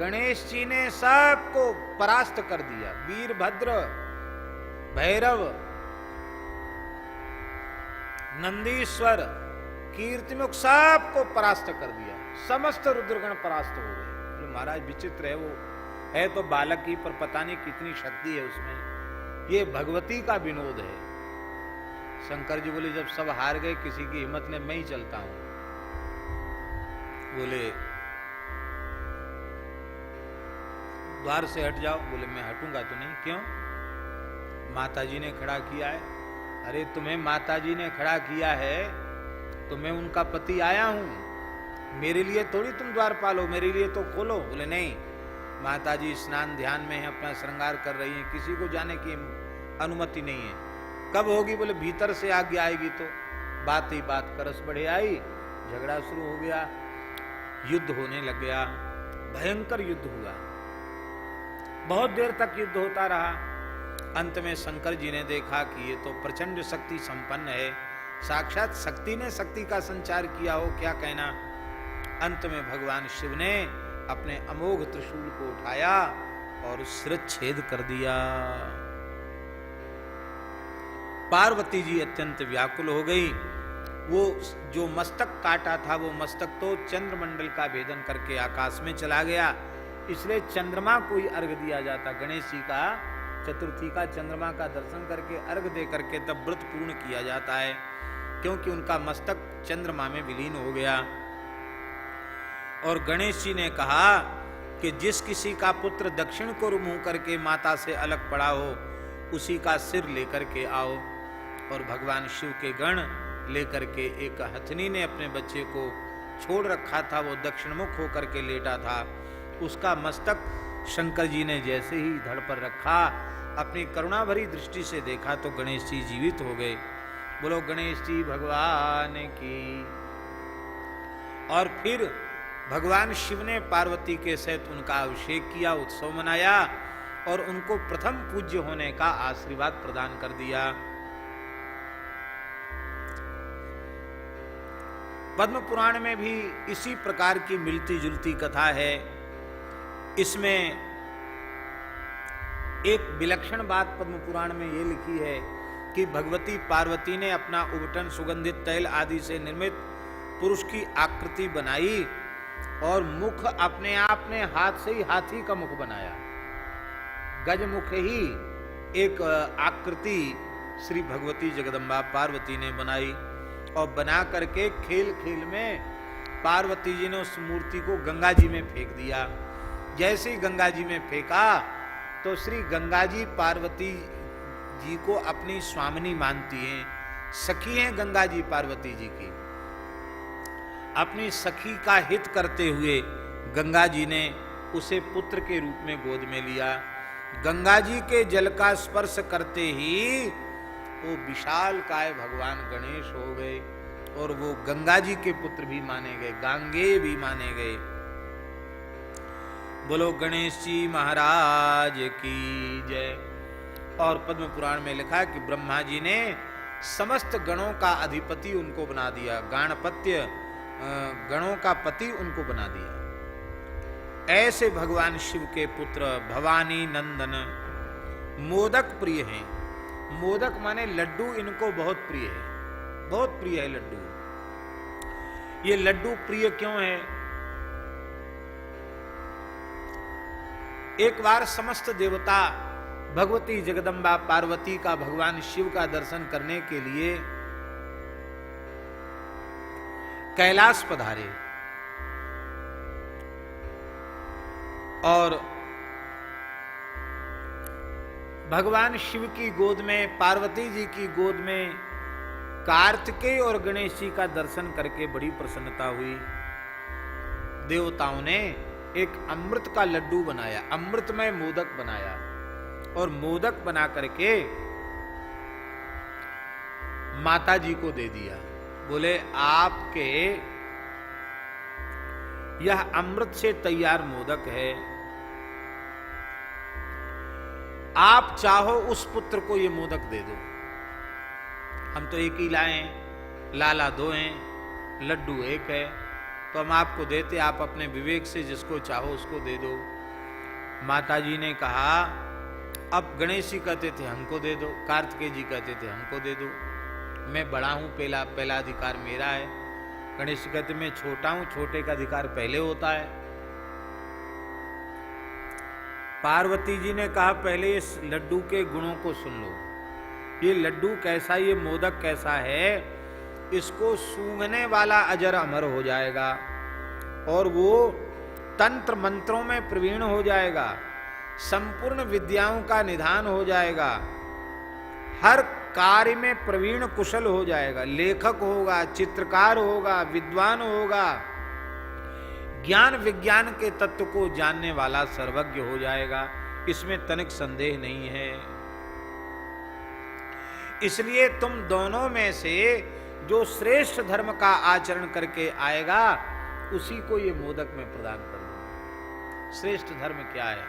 गणेश जी ने सबको परास्त कर दिया। वीरभद्र, भैरव, नंदीश्वर, कीर्तिमुख सबको परास्त कर दिया। समस्त रुद्रगण परास्त हो गए। महाराज विचित्र है, वो है तो बालक ही, पर पता नहीं कितनी शक्ति है उसमें। ये भगवती का विनोद है। शंकर जी बोले जब सब हार गए, किसी की हिम्मत ने, मैं ही चलता हूं। बोले द्वार से हट जाओ। बोले मैं हटूंगा तो नहीं। क्यों? माताजी ने खड़ा किया है। अरे तुम्हें माताजी ने खड़ा किया है तो मैं उनका पति आया हूं, मेरे लिए थोड़ी तुम द्वार पालो, मेरे लिए तो खोलो। बोले नहीं, माताजी स्नान ध्यान में है, अपना श्रृंगार कर रही हैं, किसी को जाने की अनुमति नहीं है। कब होगी? बोले भीतर से आज्ञा आएगी। तो बात ही बात करस बढ़े आई, झगड़ा शुरू हो गया, युद्ध होने लग गया, भयंकर युद्ध हुआ। बहुत देर तक युद्ध होता रहा। अंत में शंकर जी ने देखा कि ये तो प्रचंड शक्ति संपन्न है, साक्षात शक्ति ने शक्ति का संचार किया हो, क्या कहना। अंत में भगवान शिव ने अपने अमोघ त्रिशूल को उठाया और शिरच्छेद कर दिया। पार्वती जी अत्यंत व्याकुल हो गई। वो जो मस्तक काटा था, वो मस्तक तो चंद्रमंडल का भेदन करके आकाश में चला गया। इसलिए चंद्रमा को ही अर्घ दिया जाता। गणेश जी का चतुर्थी का चंद्रमा का दर्शन करके, अर्घ दे करके तब व्रत पूर्ण किया जाता है, क्योंकि उनका मस्तक चंद्रमा में विलीन हो गया। और गणेश जी ने कहा कि जिस किसी का पुत्र दक्षिण को मुंह करके माता से अलग पड़ा हो, उसी का सिर लेकर के आओ। और भगवान शिव के गण लेकर के, एक हथनी ने अपने बच्चे को छोड़ रखा था, वो दक्षिण मुख होकर के लेटा था, उसका मस्तक शंकर जी ने जैसे ही धड़ पर रखा, अपनी करुणा भरी दृष्टि से देखा तो गणेश जी जीवित हो गए। बोलो गणेश जी भगवान की। और फिर भगवान शिव ने पार्वती के सहित उनका अभिषेक किया, उत्सव मनाया और उनको प्रथम पूज्य होने का आशीर्वाद प्रदान कर दिया। पद्म पुराण में भी इसी प्रकार की मिलती जुलती कथा है। इसमें एक विलक्षण बात पद्म पुराण में ये लिखी है कि भगवती पार्वती ने अपना उबटन सुगंधित तैल आदि से निर्मित पुरुष की आकृति बनाई और मुख अपने आप ने हाथ से ही हाथी का मुख बनाया। गजमुख ही एक आकृति श्री भगवती जगदम्बा पार्वती ने बनाई और बना करके खेल खेल में पार्वती जी ने उस मूर्ति को गंगा जी में फेंक दिया। जैसे ही गंगा जी में फेंका तो श्री गंगा जी पार्वती जी को अपनी स्वामिनी मानती हैं, सखी हैं गंगा जी पार्वती जी की। अपनी सखी का हित करते हुए गंगा जी ने उसे पुत्र के रूप में गोद में लिया। गंगा जी के जल का स्पर्श करते ही वो विशाल काय भगवान गणेश हो गए और वो गंगा जी के पुत्र भी माने गए, गांगे भी माने गए। बोलो गणेश जी महाराज की जय। और पद्म पुराण में लिखा कि ब्रह्मा जी ने समस्त गणों का अधिपति उनको बना दिया, गाणपत्य गणों का पति उनको बना दिया। ऐसे भगवान शिव के पुत्र भवानी नंदन मोदक प्रिय हैं। मोदक माने लड्डू, इनको बहुत प्रिय है, बहुत प्रिय है लड्डू। ये लड्डू प्रिय क्यों है? एक बार समस्त देवता भगवती जगदम्बा पार्वती का भगवान शिव का दर्शन करने के लिए कैलाश पधारे और भगवान शिव की गोद में, पार्वती जी की गोद में कार्तिकेय और गणेश जी का दर्शन करके बड़ी प्रसन्नता हुई। देवताओं ने एक अमृत का लड्डू बनाया, अमृतमय मोदक बनाया और मोदक बना करके माता जी को दे दिया। बोले आपके यह अमृत से तैयार मोदक है, आप चाहो उस पुत्र को ये मोदक दे दो। हम तो एक ही लाए हैं, लाला दो हैं, लड्डू एक है, तो हम आपको देते, आप अपने विवेक से जिसको चाहो उसको दे दो। माता जी ने कहा, अब गणेश जी कहते थे हमको दे दो, कार्तिकेय जी कहते थे हमको दे दो, मैं बड़ा हूं, पहला अधिकार मेरा है। गणेश जी कहते मैं छोटा हूं, छोटे का अधिकार पहले होता है। पार्वती जी ने कहा, पहले इस लड्डू के गुणों को सुन लो। ये लड्डू कैसा, ये मोदक कैसा है, इसको सूंघने वाला अजर अमर हो जाएगा और वो तंत्र मंत्रों में प्रवीण हो जाएगा, संपूर्ण विद्याओं का निधान हो जाएगा, हर कार्य में प्रवीण कुशल हो जाएगा, लेखक होगा, चित्रकार होगा, विद्वान होगा, ज्ञान विज्ञान के तत्व को जानने वाला सर्वज्ञ हो जाएगा, इसमें तनिक संदेह नहीं है। इसलिए तुम दोनों में से जो श्रेष्ठ धर्म का आचरण करके आएगा उसी को ये मोदक में प्रदान कर दूंगा। श्रेष्ठ धर्म क्या है?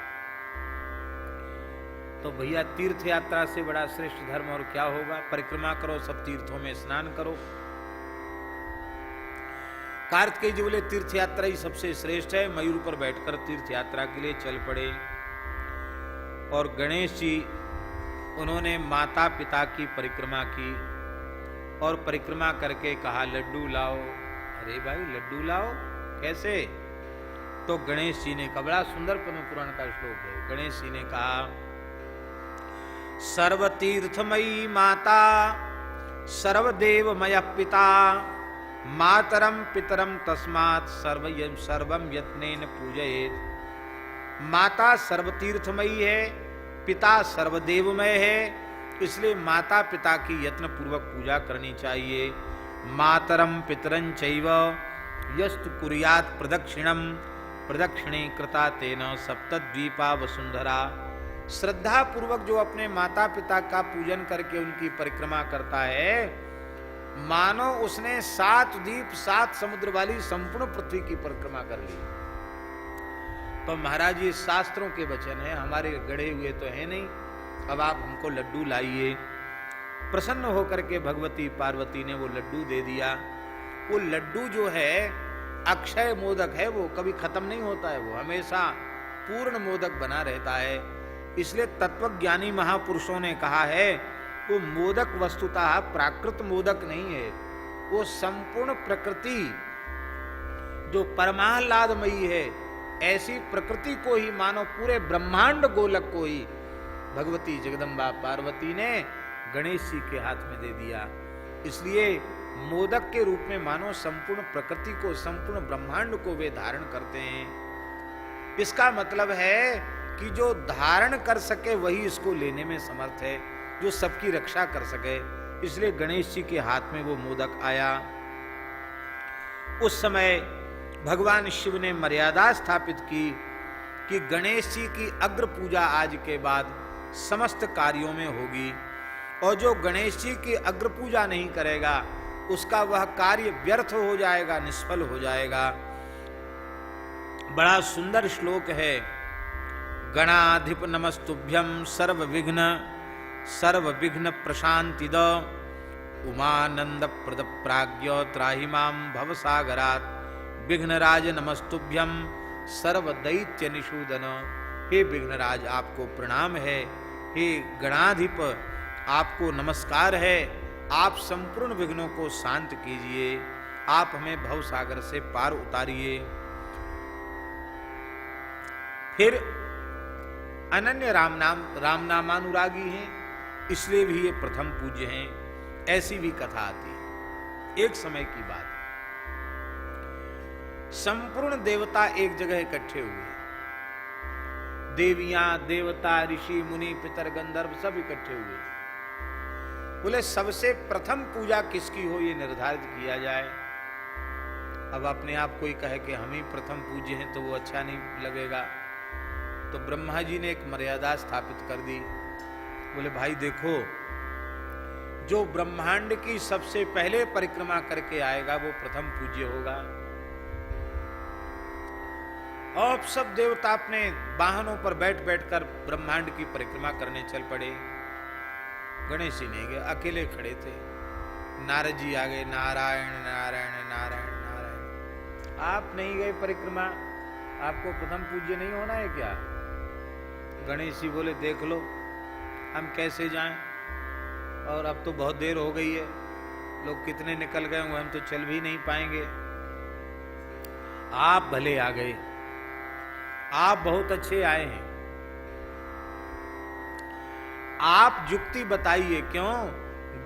तो भैया तीर्थ यात्रा से बड़ा श्रेष्ठ धर्म और क्या होगा? परिक्रमा करो, सब तीर्थों में स्नान करो। कार्तिकेय जी बोले तीर्थ यात्रा ही सबसे श्रेष्ठ है, मयूर पर बैठकर तीर्थ यात्रा के लिए चल पड़े। और गणेश जी उन्होंने माता पिता की परिक्रमा की और परिक्रमा करके कहा लड्डू लाओ। अरे भाई लड्डू लाओ कैसे? तो गणेश जी ने कहा, बड़ा सुंदर पद्म पुराण का श्लोक है, गणेश जी ने कहा सर्वतीर्थमयी माता सर्वदेवमय पिता मातरम पितरम तस्मात् सर्वम यत्नेन पूजयेत्। माता सर्वतीर्थमयी है, पिता सर्वदेवमय है, इसलिए माता पिता की यत्न पूर्वक पूजा करनी चाहिए। मातरम पितरं चैव यस्तु कुर्यात् प्रदक्षिणम प्रदक्षिणे कृता तेन सप्तद्वीपा वसुंधरा। श्रद्धा पूर्वक जो अपने माता पिता का पूजन करके उनकी परिक्रमा करता है, मानो उसने 7 द्वीप 7 समुद्र वाली संपूर्ण पृथ्वी की परिक्रमा कर ली। तो महाराज ये शास्त्रों के वचन है, हमारे गढ़े हुए तो है नहीं। अब आप हमको लड्डू लाइए। प्रसन्न होकर के भगवती पार्वती ने वो लड्डू दे दिया। वो लड्डू जो है अक्षय मोदक है, वो कभी खत्म नहीं होता है, वो हमेशा पूर्ण मोदक बना रहता है। इसलिए तत्वज्ञानी महापुरुषों ने कहा है वो मोदक वस्तुतः प्राकृत मोदक नहीं है, वो संपूर्ण प्रकृति जो परमाह्लादमयी है, ऐसी प्रकृति को ही मानो पूरे ब्रह्मांड गोलक को ही भगवती जगदम्बा पार्वती ने गणेश जी के हाथ में दे दिया। इसलिए मोदक के रूप में मानो संपूर्ण प्रकृति को, संपूर्ण ब्रह्मांड को वे धारण करते हैं। इसका मतलब है कि जो धारण कर सके वही इसको लेने में समर्थ है, जो सबकी रक्षा कर सके। इसलिए गणेश जी के हाथ में वो मोदक आया। उस समय भगवान शिव ने मर्यादा स्थापित की कि गणेश जी की अग्र पूजा आज के बाद समस्त कार्यों में होगी, और जो गणेश जी की अग्र पूजा नहीं करेगा उसका वह कार्य व्यर्थ हो जाएगा, निष्फल हो जाएगा। बड़ा सुंदर श्लोक है, गणाधिप नमस्तुभ्यं सर्व विघ्न प्रशांतिद उमानंद प्रद प्राज्ञ त्राहि मां भवसागरात् विघ्नराज नमस्तुभ्यं सर्व दैत्य निषूदन। हे विघ्नराज आपको प्रणाम है, हे गणाधिप आपको नमस्कार है, आप संपूर्ण विघ्नों को शांत कीजिए, आप हमें भवसागर से पार उतारिए। फिर अनन्य राम नामानुरागी हैं, इसलिए भी ये प्रथम पूज्य हैं। ऐसी भी कथा आती है। एक समय की बात, संपूर्ण देवता एक जगह इकट्ठे हुए, देवियां देवता ऋषि मुनि पितर गंधर्व सब इकट्ठे हुए। बोले सबसे प्रथम पूजा किसकी हो ये निर्धारित किया जाए। अब अपने आप कोई कहे कि हम ही प्रथम पूज्य हैं तो वो अच्छा नहीं लगेगा। तो ब्रह्मा जी ने एक मर्यादा स्थापित कर दी। बोले भाई देखो, जो ब्रह्मांड की सबसे पहले परिक्रमा करके आएगा वो प्रथम पूज्य होगा। और सब देवता अपने वाहनों पर बैठ बैठकर ब्रह्मांड की परिक्रमा करने चल पड़े। गणेश जी नहीं गए, अकेले खड़े थे। नारद जी आ गए, नारायण नारायण नारायण नारायण। आप नहीं गए परिक्रमा, आपको प्रथम पूज्य नहीं होना है क्या? गणेश जी बोले देख लो हम कैसे जाएं, और अब तो बहुत देर हो गई है, लोग कितने निकल गए होंगे, हम तो चल भी नहीं पाएंगे। आप भले आ गए, आप बहुत अच्छे आए हैं। आप जुक्ति बताइए, क्यों?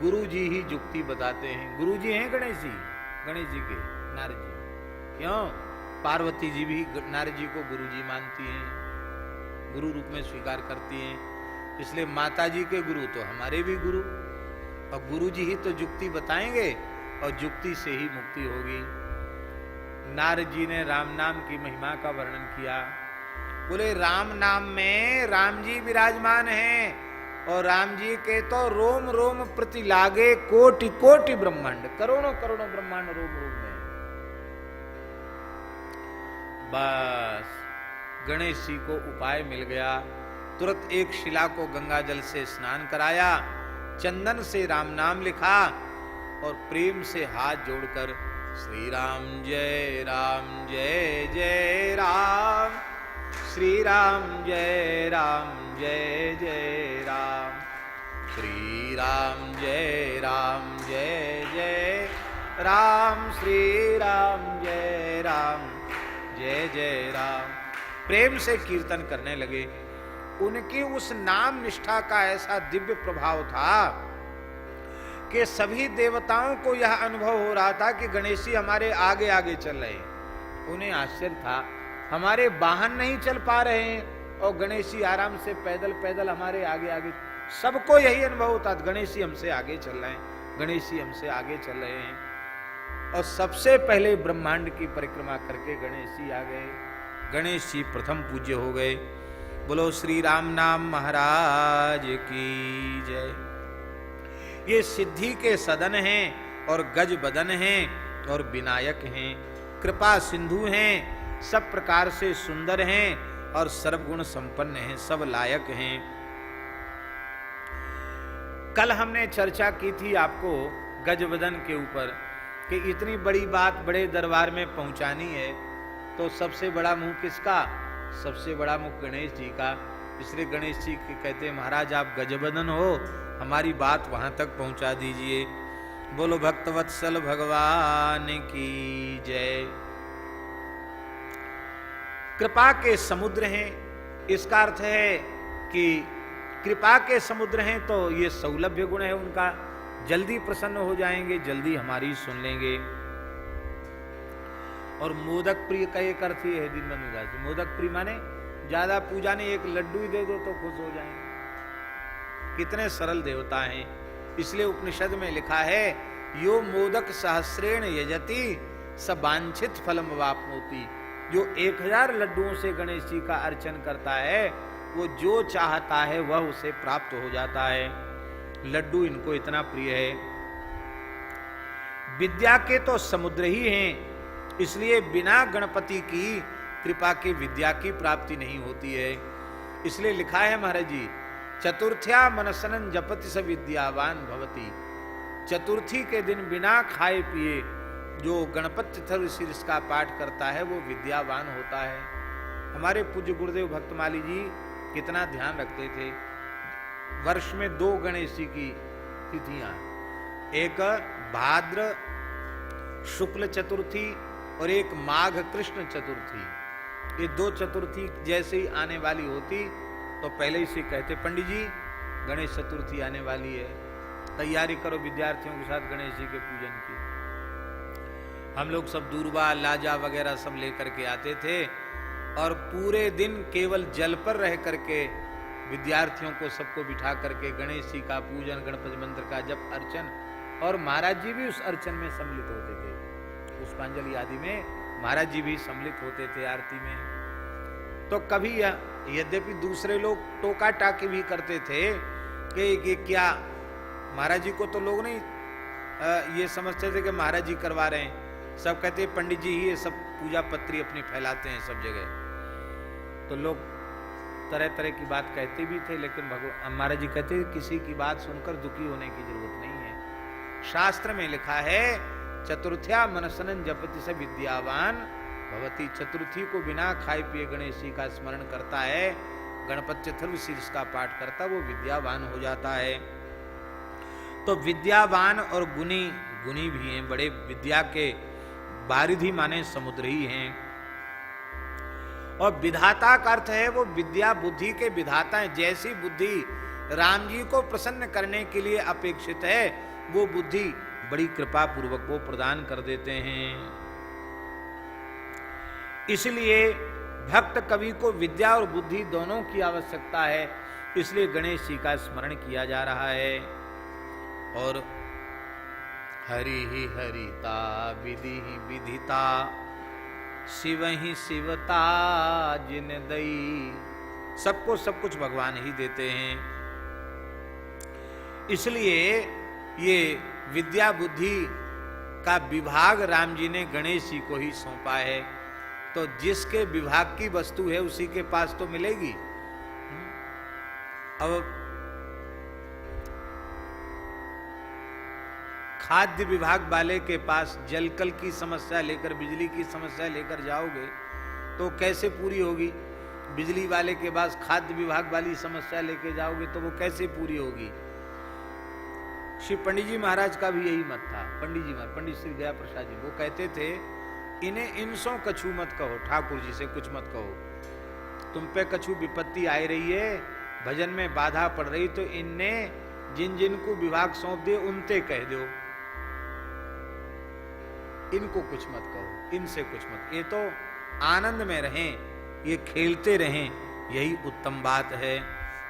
गुरु जी ही जुक्ति बताते हैं। गुरु जी हैं गणेश जी के, नारद जी। क्यों? पार्वती जी भी नारद जी को गुरु जी मानती हैं, गुरु रूप में स्वीकार करती हैं। इसलिए माता जी के गुरु तो हमारे भी गुरु, और गुरु जी ही तो जुक्ति बताएंगे, और जुक्ति से ही मुक्ति होगी। नारद जी ने राम नाम की महिमा का वर्णन किया। बोले राम नाम में राम जी विराजमान हैं, और राम जी के तो रोम रोम प्रति लागे कोटि कोटि ब्रह्मांड, करोड़ों करोड़ों ब्रह्मांड रोम रोम में। बस गणेश जी को उपाय मिल गया। तुरंत एक शिला को गंगा जल से स्नान कराया, चंदन से राम नाम लिखा, और प्रेम से हाथ जोड़कर श्री राम जय जय राम, श्री राम जय जय राम, श्री राम जय जय राम, श्री राम जय जय राम। प्रेम से कीर्तन करने लगे। उनकी उस नाम निष्ठा का ऐसा दिव्य प्रभाव था कि सभी देवताओं को यह अनुभव हो रहा था कि गणेश जी हमारे आगे आगे चल रहे हैं। उन्हें आश्चर्य था, हमारे वाहन नहीं चल पा रहे हैं और गणेश जी आराम से पैदल पैदल हमारे आगे आगे। सबको यही अनुभव होता, गणेश जी हमसे आगे चल रहे हैं, गणेश जी हमसे आगे चल रहे हैं। और सबसे पहले ब्रह्मांड की परिक्रमा करके गणेश जी आ गए। गणेश जी प्रथम पूज्य हो गए। बोलो श्री राम नाम महाराज की जय। ये सिद्धि के सदन हैं, और गज बदन हैं, और विनायक हैं, कृपा सिंधु हैं, सब प्रकार से सुंदर हैं, और सर्वगुण संपन्न हैं, सब लायक हैं। कल हमने चर्चा की थी आपको गजबदन के ऊपर कि इतनी बड़ी बात बड़े दरबार में पहुंचानी है तो सबसे बड़ा मुंह किसका? सबसे बड़ा मुंह गणेश जी का। इसलिए गणेश जी कहते हैं महाराज आप गजबदन हो, हमारी बात वहां तक पहुंचा दीजिए। बोलो भक्तवत्सल भगवान की जय। कृपा के समुद्र हैं, इसका अर्थ है कि कृपा के समुद्र हैं तो ये सौलभ्य गुण है उनका, जल्दी प्रसन्न हो जाएंगे, जल्दी हमारी सुन लेंगे। और मोदक प्रिय का एक अर्थ ये है दीनबंधु दास जी, मोदक प्रिय माने ज्यादा पूजा नहीं, एक लड्डू ही दे दो तो खुश हो जाएंगे। कितने सरल देवता हैं। इसलिए उपनिषद में लिखा है यो मोदक सहस्रेण यजति स वांछित फलम वाप्नोति। जो 1000 लड्डुओं से गणेश जी का अर्चन करता है वो जो चाहता है वह उसे प्राप्त हो जाता है। लड्डू इनको इतना प्रिय है। विद्या के तो समुद्र ही हैं, इसलिए बिना गणपति की कृपा के विद्या की प्राप्ति नहीं होती है। इसलिए लिखा है महाराज जी चतुर्थ्या मनसनन जपति स विद्यावान भवति। चतुर्थी के दिन बिना खाए पिए जो गणपति शीर्ष का पाठ करता है वो विद्यावान होता है। हमारे पूज्य गुरुदेव भक्तमाली जी कितना ध्यान रखते थे। वर्ष में 2 गणेश जी की तिथियां, एक भाद्र शुक्ल चतुर्थी और एक माघ कृष्ण चतुर्थी। ये 2 चतुर्थी जैसे ही आने वाली होती तो पहले ही से कहते पंडित जी गणेश चतुर्थी आने वाली है, तैयारी करो विद्यार्थियों के साथ गणेश जी के पूजन की। हम लोग सब दूरबा लाजा वगैरह सब लेकर के आते थे और पूरे दिन केवल जल पर रह करके विद्यार्थियों को सबको बिठा करके गणेश जी का पूजन, गणपति मंत्र का जप अर्चन, और महाराज जी भी उस अर्चन में सम्मिलित होते थे। पुष्पांजलि आदि में महाराज जी भी सम्मिलित होते थे आरती में। तो कभी यद्यपि दूसरे लोग टोका टाकी भी करते थे कि ये क्या, महाराज जी को तो लोग नहीं ये समझते थे कि महाराज जी करवा रहे हैं। सब कहते पंडित जी ही ये सब पूजा पत्री अपनी फैलाते हैं सब जगह। तो लोग तरह तरह की बात कहते भी थे, लेकिन भगवान महाराज जी कहते किसी की बात सुनकर दुखी होने की जरूरत नहीं है। शास्त्र में लिखा है चतुर्थ्या मनसनन जपति स विद्यावान भवती। चतुर्थी को बिना खाए पिए गणेश जी का स्मरण करता है, गणपति चतुर्शीर्ष का पाठ करता, वो विद्यावान हो जाता है। तो विद्यावान और गुणी, गुणी भी हैं, बड़े विद्या के बारिधि माने समुद्र ही हैं। और विधाता का अर्थ है वो विद्या बुद्धि के विधाता हैं। जैसी बुद्धि राम जी को प्रसन्न करने के लिए अपेक्षित है, वो बुद्धि बड़ी कृपा पूर्वक वो प्रदान कर देते हैं। इसलिए भक्त कवि को विद्या और बुद्धि दोनों की आवश्यकता है, इसलिए गणेश जी का स्मरण किया जा रहा है। और हरि ही हरिता विधि ही विधिता शिव ही शिवता जिन दई। सबको सब कुछ भगवान ही देते हैं। इसलिए ये विद्या बुद्धि का विभाग राम जी ने गणेश जी को ही सौंपा है। तो जिसके विभाग की वस्तु है उसी के पास तो मिलेगी। अब खाद्य विभाग वाले के पास जलकल की समस्या लेकर, बिजली की समस्या लेकर जाओगे तो कैसे पूरी होगी? बिजली वाले के पास खाद्य विभाग वाली समस्या लेकर जाओगे तो वो कैसे पूरी होगी? श्री पंडित जी महाराज का भी यही मत था। पंडित श्री दया प्रसाद जी, वो कहते थे इन्हें इनसों कछु मत कहो, ठाकुर जी से कुछ मत कहो। तुम पे कछु विपत्ति आ रही है, भजन में बाधा पड़ रही, तो इनने जिन जिन को विभाग सौंप दिए उनते कह दो, इनको कुछ मत कहो, इनसे कुछ मत। ये तो आनंद में रहें, ये खेलते रहें, यही उत्तम बात है।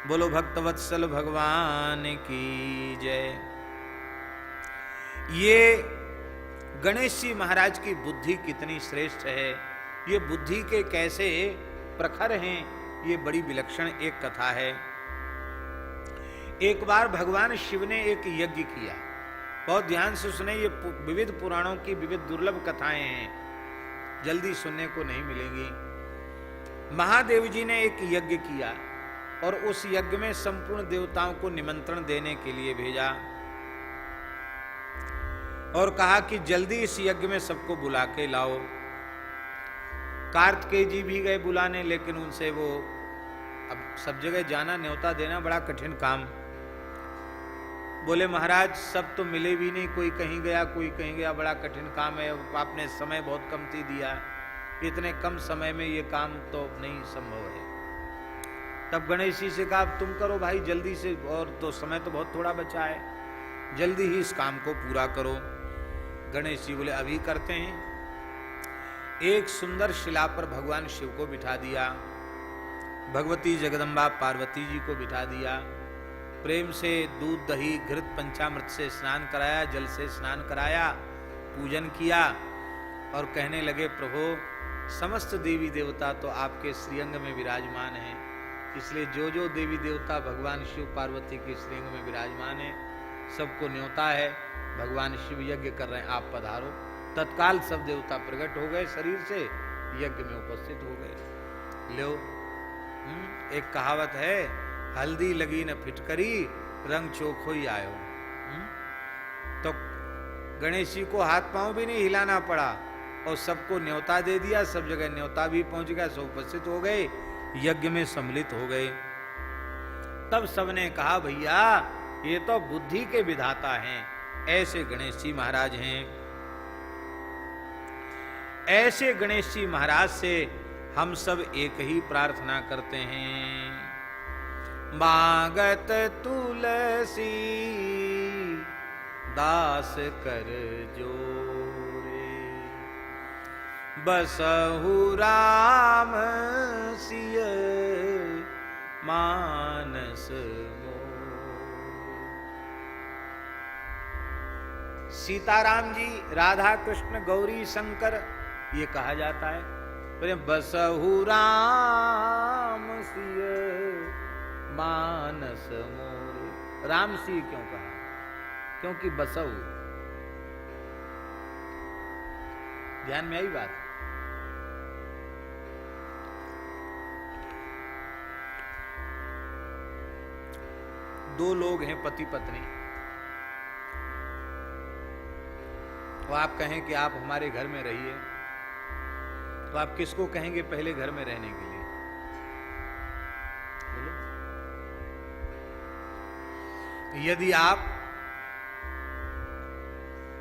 बोलो भक्तवत्सल भगवान की जय। ये गणेश जी महाराज की बुद्धि कितनी श्रेष्ठ है, ये बुद्धि के कैसे प्रखर हैं, ये बड़ी विलक्षण एक कथा है। एक बार भगवान शिव ने एक यज्ञ किया, बहुत ध्यान से सुने, ये विविध पुराणों की विविध दुर्लभ कथाएं हैं, जल्दी सुनने को नहीं मिलेंगी। महादेव जी ने एक यज्ञ किया और उस यज्ञ में संपूर्ण देवताओं को निमंत्रण देने के लिए भेजा और कहा कि जल्दी इस यज्ञ में सबको बुला के लाओ। कार्तिकेय जी भी गए बुलाने, लेकिन उनसे वो, अब सब जगह जाना, न्योता देना बड़ा कठिन काम। बोले महाराज सब तो मिले भी नहीं, कोई कहीं गया कोई कहीं गया, बड़ा कठिन काम है, आपने समय बहुत कमती दिया, इतने कम समय में ये काम तो नहीं संभव है। तब गणेश जी से कहा तुम करो भाई जल्दी से, और तो समय तो बहुत थोड़ा बचा है, जल्दी ही इस काम को पूरा करो। गणेश जी बोले अभी करते हैं। एक सुंदर शिला पर भगवान शिव को बिठा दिया, भगवती जगदम्बा पार्वती जी को बिठा दिया, प्रेम से दूध दही घृत पंचामृत से स्नान कराया, जल से स्नान कराया, पूजन किया और कहने लगे प्रभु समस्त देवी देवता तो आपके श्रीअंग में विराजमान हैं, इसलिए जो जो देवी देवता भगवान शिव पार्वती के श्रीअंग में विराजमान है सबको न्योता है, भगवान शिव यज्ञ कर रहे हैं, आप पधारो। तत्काल सब देवता प्रकट हो गए शरीर से, यज्ञ में उपस्थित हो गए। लो एक कहावत है, हल्दी लगी न फिटकरी रंग चोखो ही आयो। तो गणेश जी को हाथ पांव भी नहीं हिलाना पड़ा और सबको न्योता दे दिया, सब जगह न्योता भी पहुंच गया, सब उपस्थित हो गए, यज्ञ में सम्मिलित हो गए। तब सबने कहा भैया ये तो बुद्धि के विधाता हैं, ऐसे गणेश जी महाराज हैं। ऐसे गणेश जी महाराज से हम सब एक ही प्रार्थना करते हैं, मांगत तुलसी दास कर जोरे, बसहु राम सिय मानस मोर। सीताराम जी, राधा कृष्ण गौरी शंकर ये कहा जाता है, बसहु राम सिय मानस मोरे। राम सी क्यों कहा? क्योंकि बसहु, ध्यान में आई बात। दो लोग हैं पति पत्नी, तो आप कहें कि आप हमारे घर में रहिए, तो आप किसको कहेंगे पहले घर में रहने के लिए? बोलो। यदि आप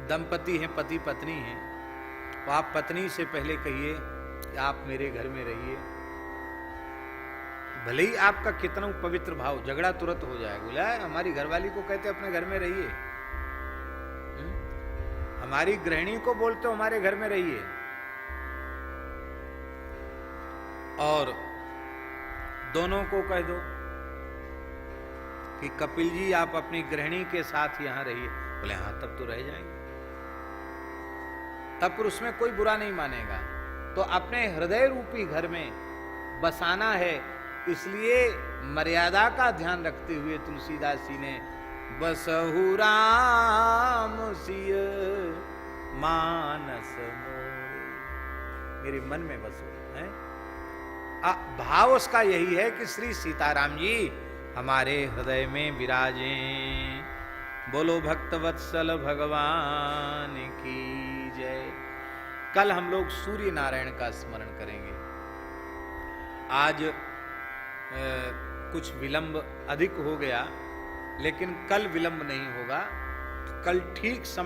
दंपति हैं, पति पत्नी हैं, तो आप पत्नी से पहले कहिए कि आप मेरे घर में रहिए। भले ही आपका कितना पवित्र भाव, झगड़ा तुरंत हो जाएगा। बोला हमारी घरवाली को कहते अपने घर में रहिए, हमारी गृहिणी को बोलते हो हमारे घर में रहिए। और दोनों को कह दो कि कपिल जी आप अपनी गृहिणी के साथ यहां रहिए। बोले हाँ तब तो रह जाएंगे, तब पर उसमें कोई बुरा नहीं मानेगा। तो अपने हृदय रूपी घर में बसाना है, इसलिए मर्यादा का ध्यान रखते हुए तुलसीदास जी ने बसहु राम सिय मानस मोरे, मेरे मन में बसो है। भाव उसका यही है कि श्री सीताराम जी हमारे हृदय में विराजें। बोलो भक्तवत्सल भगवान की जय। कल हम लोग सूर्य नारायण का स्मरण करेंगे। आज कुछ विलंब अधिक हो गया, लेकिन कल विलंब नहीं होगा। कल ठीक समय